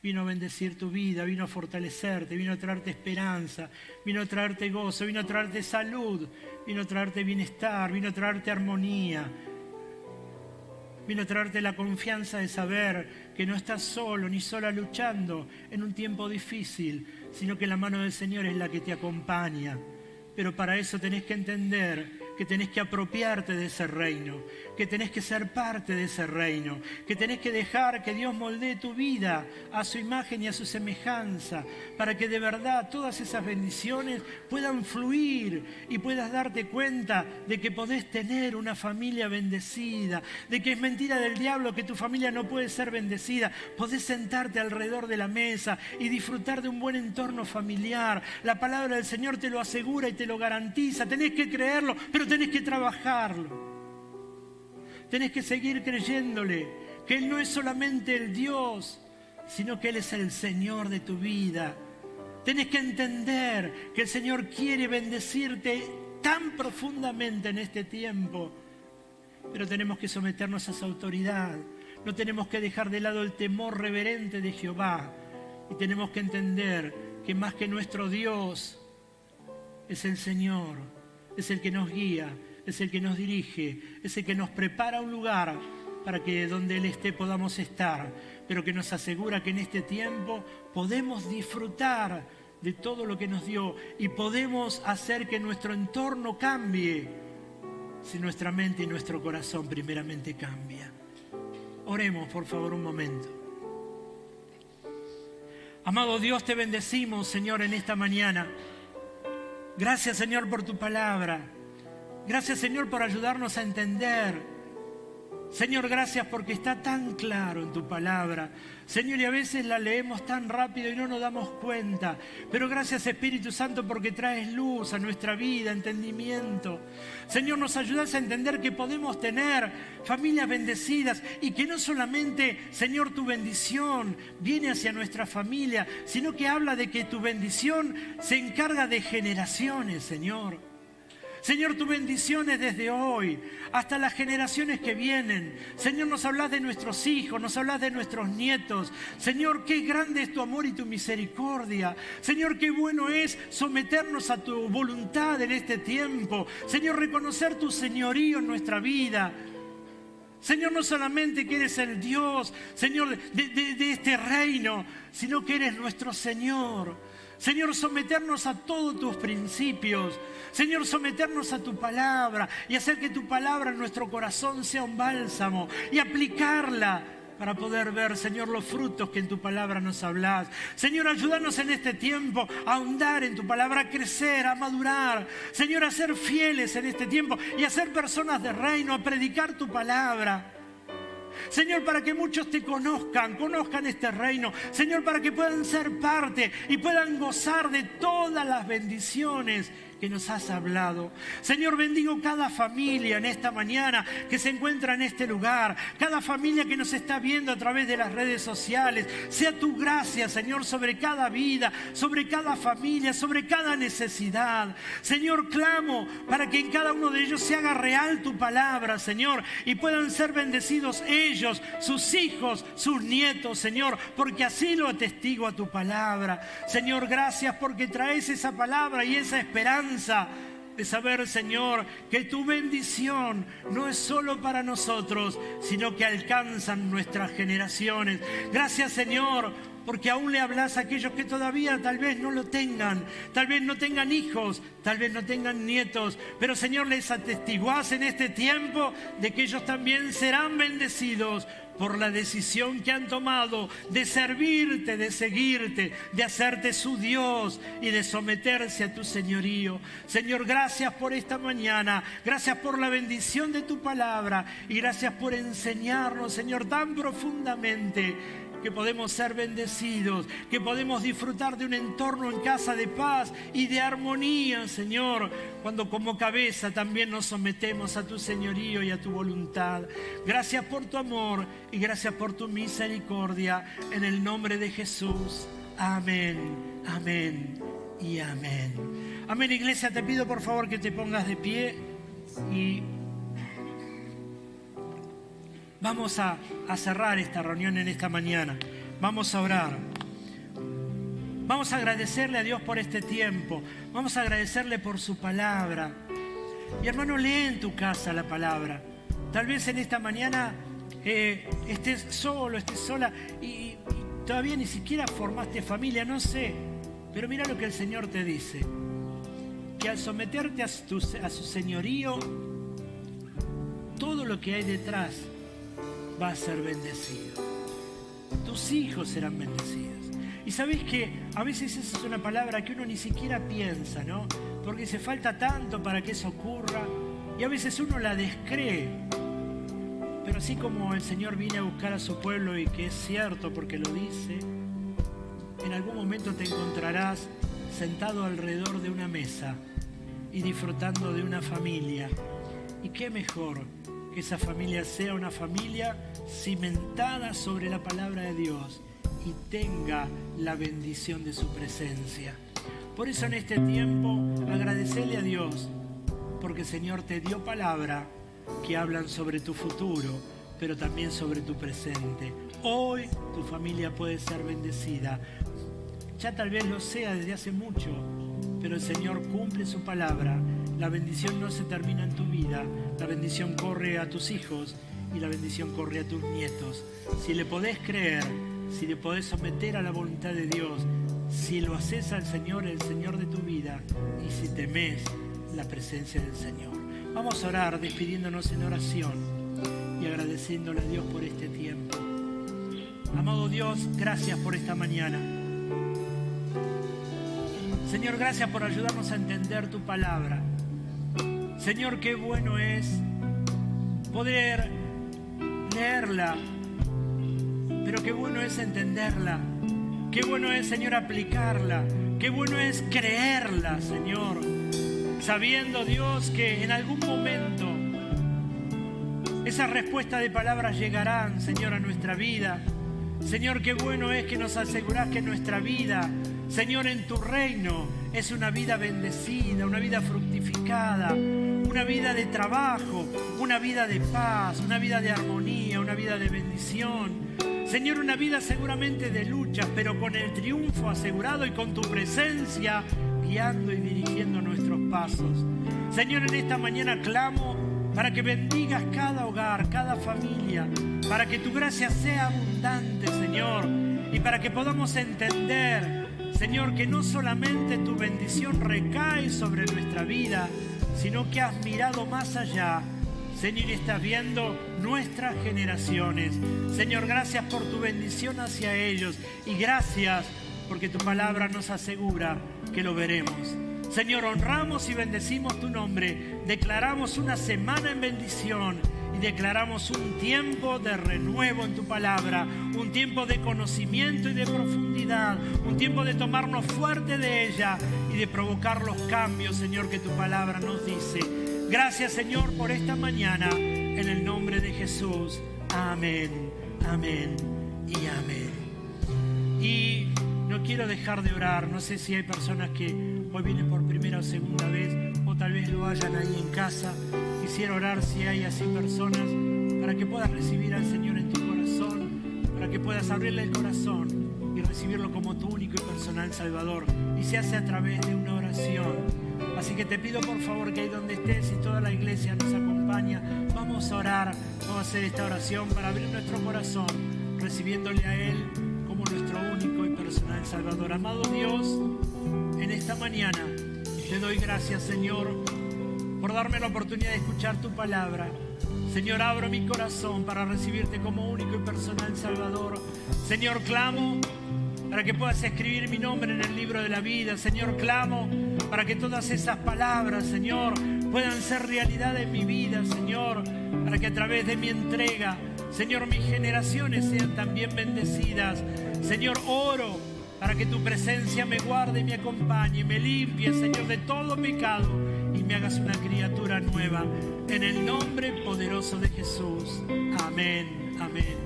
Vino a bendecir tu vida, vino a fortalecerte, vino a traerte esperanza, vino a traerte gozo, vino a traerte salud, vino a traerte bienestar, vino a traerte armonía. Vino a traerte la confianza de saber que no estás solo ni sola luchando en un tiempo difícil, sino que la mano del Señor es la que te acompaña. Pero para eso tenés que entender que tenés que apropiarte de ese reino, que tenés que ser parte de ese reino, que tenés que dejar que Dios moldee tu vida a su imagen y a su semejanza, para que de verdad todas esas bendiciones puedan fluir y puedas darte cuenta de que podés tener una familia bendecida, de que es mentira del diablo que tu familia no puede ser bendecida. Podés sentarte alrededor de la mesa y disfrutar de un buen entorno familiar. La palabra del Señor te lo asegura y te lo garantiza. Tenés que creerlo, pero tenés que trabajarlo. Tenés que seguir creyéndole que Él no es solamente el Dios, sino que Él es el Señor de tu vida. Tenés que entender que el Señor quiere bendecirte tan profundamente en este tiempo, pero tenemos que someternos a esa autoridad. No tenemos que dejar de lado el temor reverente de Jehová, y tenemos que entender que más que nuestro Dios es el Señor, es el que nos guía, es el que nos dirige, es el que nos prepara un lugar para que donde Él esté podamos estar, pero que nos asegura que en este tiempo podemos disfrutar de todo lo que nos dio y podemos hacer que nuestro entorno cambie si nuestra mente y nuestro corazón primeramente cambia. Oremos, por favor, un momento. Amado Dios, te bendecimos, Señor, en esta mañana. Gracias, Señor, por tu palabra. Gracias, Señor, por ayudarnos a entender. Señor, gracias porque está tan claro en tu palabra. Señor, y a veces la leemos tan rápido y no nos damos cuenta. Pero gracias, Espíritu Santo, porque traes luz a nuestra vida, entendimiento. Señor, nos ayudas a entender que podemos tener familias bendecidas y que no solamente, Señor, tu bendición viene hacia nuestra familia, sino que habla de que tu bendición se encarga de generaciones, Señor. Señor, tu bendición es desde hoy hasta las generaciones que vienen. Señor, nos hablas de nuestros hijos, nos hablas de nuestros nietos. Señor, qué grande es tu amor y tu misericordia. Señor, qué bueno es someternos a tu voluntad en este tiempo. Señor, reconocer tu señorío en nuestra vida. Señor, no solamente que eres el Dios, Señor, de este reino, sino que eres nuestro Señor. Señor, someternos a todos tus principios. Señor, someternos a tu palabra y hacer que tu palabra en nuestro corazón sea un bálsamo y aplicarla para poder ver, Señor, los frutos que en tu palabra nos hablas. Señor, ayúdanos en este tiempo a ahondar en tu palabra, a crecer, a madurar. Señor, a ser fieles en este tiempo y a ser personas de reino, a predicar tu palabra. Señor, para que muchos te conozcan este reino. Señor, para que puedan ser parte y puedan gozar de todas las bendiciones que nos has hablado. Señor, bendigo cada familia en esta mañana que se encuentra en este lugar, cada familia que nos está viendo a través de las redes sociales. Sea tu gracia, Señor, sobre cada vida, sobre cada familia, sobre cada necesidad. Señor, clamo para que en cada uno de ellos se haga real tu palabra, Señor, y puedan ser bendecidos ellos, sus hijos, sus nietos, Señor, porque así lo atestigo a tu palabra. Señor, gracias porque traes esa palabra y esa esperanza de saber, Señor, que tu bendición no es solo para nosotros, sino que alcanzan nuestras generaciones. Gracias, Señor, porque aún le hablas a aquellos que todavía tal vez no lo tengan, tal vez no tengan hijos, tal vez no tengan nietos, pero Señor, les atestiguás en este tiempo de que ellos también serán bendecidos por la decisión que han tomado de servirte, de seguirte, de hacerte su Dios y de someterse a tu señorío. Señor, gracias por esta mañana, gracias por la bendición de tu palabra y gracias por enseñarnos, Señor, tan profundamente que podemos ser bendecidos, que podemos disfrutar de un entorno en casa de paz y de armonía, Señor, cuando como cabeza también nos sometemos a tu señorío y a tu voluntad. Gracias por tu amor y gracias por tu misericordia, en el nombre de Jesús. Amén, amén y amén. Amén, iglesia, te pido por favor que te pongas de pie y vamos a cerrar esta reunión en esta mañana. Vamos a orar. Vamos a agradecerle a Dios por este tiempo. Vamos a agradecerle por su palabra. Y hermano, lee en tu casa la palabra. Tal vez en esta mañana estés solo, estés sola y todavía ni siquiera formaste familia, no sé. Pero mira lo que el Señor te dice. Que al someterte a su señorío, todo lo que hay detrás va a ser bendecido. Tus hijos serán bendecidos. Y sabéis que a veces esa es una palabra que uno ni siquiera piensa, ¿no? Porque se falta tanto para que eso ocurra y a veces uno la descree. Pero así como el Señor viene a buscar a su pueblo y que es cierto porque lo dice, en algún momento te encontrarás sentado alrededor de una mesa y disfrutando de una familia. Y qué mejor que esa familia sea una familia cimentada sobre la palabra de Dios y tenga la bendición de su presencia. Por eso en este tiempo agradecerle a Dios, porque el Señor te dio palabra que hablan sobre tu futuro, pero también sobre tu presente. Hoy tu familia puede ser bendecida. Ya tal vez lo sea desde hace mucho, pero el Señor cumple su palabra. La bendición no se termina en tu vida, la bendición corre a tus hijos y la bendición corre a tus nietos. Si le podés creer, si le podés someter a la voluntad de Dios, si lo haces al Señor, el Señor de tu vida, y si temés la presencia del Señor. Vamos a orar despidiéndonos en oración y agradeciéndole a Dios por este tiempo. Amado Dios, gracias por esta mañana. Señor, gracias por ayudarnos a entender tu palabra. Señor, qué bueno es poder leerla, pero qué bueno es entenderla. Qué bueno es, Señor, aplicarla. Qué bueno es creerla, Señor, sabiendo, Dios, que en algún momento esas respuestas de palabras llegarán, Señor, a nuestra vida. Señor, qué bueno es que nos asegurás que nuestra vida, Señor, en tu reino es una vida bendecida, una vida fructificada, una vida de trabajo, una vida de paz, una vida de armonía, una vida de bendición. Señor, una vida seguramente de lucha, pero con el triunfo asegurado y con tu presencia guiando y dirigiendo nuestros pasos. Señor, en esta mañana clamo para que bendigas cada hogar, cada familia, para que tu gracia sea abundante, Señor, y para que podamos entender, Señor, que no solamente tu bendición recae sobre nuestra vida, sino que has mirado más allá, Señor, y estás viendo nuestras generaciones. Señor, gracias por tu bendición hacia ellos y gracias porque tu palabra nos asegura que lo veremos. Señor, honramos y bendecimos tu nombre, declaramos una semana en bendición y declaramos un tiempo de renuevo en tu palabra, un tiempo de conocimiento y de profundidad, un tiempo de tomarnos fuerte de ella y de provocar los cambios, Señor, que tu palabra nos dice. Gracias, Señor, por esta mañana, en el nombre de Jesús. Amén, amén y amén. Y no quiero dejar de orar. No sé si hay personas que hoy vienen por primera o segunda vez, o tal vez lo hayan ahí en casa. Quisiera orar si hay así personas, para que puedas recibir al Señor en tu corazón, para que puedas abrirle el corazón y recibirlo como tu único y personal Salvador. Y se hace a través de una oración. Así que te pido por favor que ahí donde estés y toda la iglesia nos acompaña, vamos a orar, vamos a hacer esta oración para abrir nuestro corazón, recibiéndole a Él como nuestro único y personal Salvador. Amado Dios, en esta mañana te doy gracias, Señor, por darme la oportunidad de escuchar tu palabra. Señor, abro mi corazón para recibirte como único y personal Salvador. Señor, clamo para que puedas escribir mi nombre en el libro de la vida. Señor, clamo para que todas esas palabras, Señor, puedan ser realidad en mi vida, Señor, para que a través de mi entrega, Señor, mis generaciones sean también bendecidas. Señor, oro para que tu presencia me guarde y me acompañe, me limpie, Señor, de todo pecado y me hagas una criatura nueva. En el nombre poderoso de Jesús. Amén, amén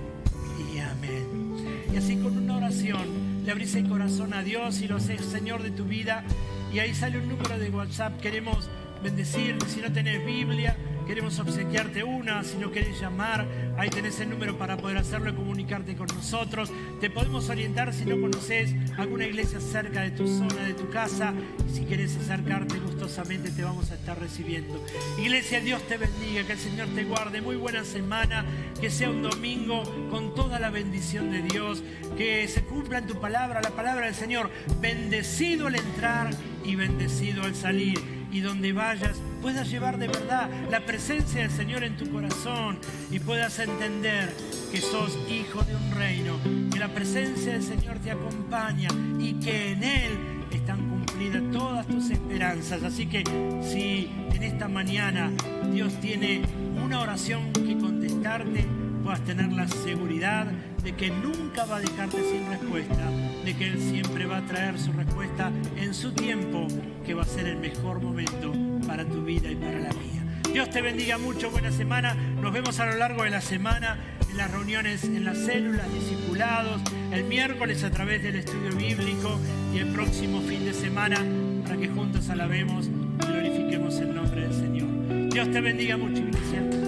y amén. Y así con una oración, le abrís el corazón a Dios y lo haces Señor de tu vida. Y ahí sale un número de WhatsApp. Queremos bendecirte. Si no tenés Biblia, queremos obsequiarte una. Si no querés llamar, ahí tenés el número para poder hacerlo y comunicarte con nosotros. Te podemos orientar si no conoces alguna iglesia cerca de tu zona, de tu casa. Y si querés acercarte, gustosamente te vamos a estar recibiendo. Iglesia, Dios te bendiga, que el Señor te guarde. Muy buena semana, que sea un domingo con toda la bendición de Dios. Que se cumpla en tu palabra, la palabra del Señor. Bendecido al entrar y bendecido al salir. Y donde vayas puedas llevar de verdad la presencia del Señor en tu corazón y puedas entender que sos hijo de un reino, que la presencia del Señor te acompaña y que en Él están cumplidas todas tus esperanzas. Así que si en esta mañana Dios tiene una oración que contestarte, puedas tener la seguridad de que nunca va a dejarte sin respuesta, de que Él siempre va a traer su respuesta en su tiempo, que va a ser el mejor momento para tu vida y para la mía. Dios te bendiga mucho, buena semana. Nos vemos a lo largo de la semana en las reuniones, en las células, discipulados, el miércoles a través del estudio bíblico y el próximo fin de semana para que juntos alabemos y glorifiquemos el nombre del Señor. Dios te bendiga mucho, iglesia.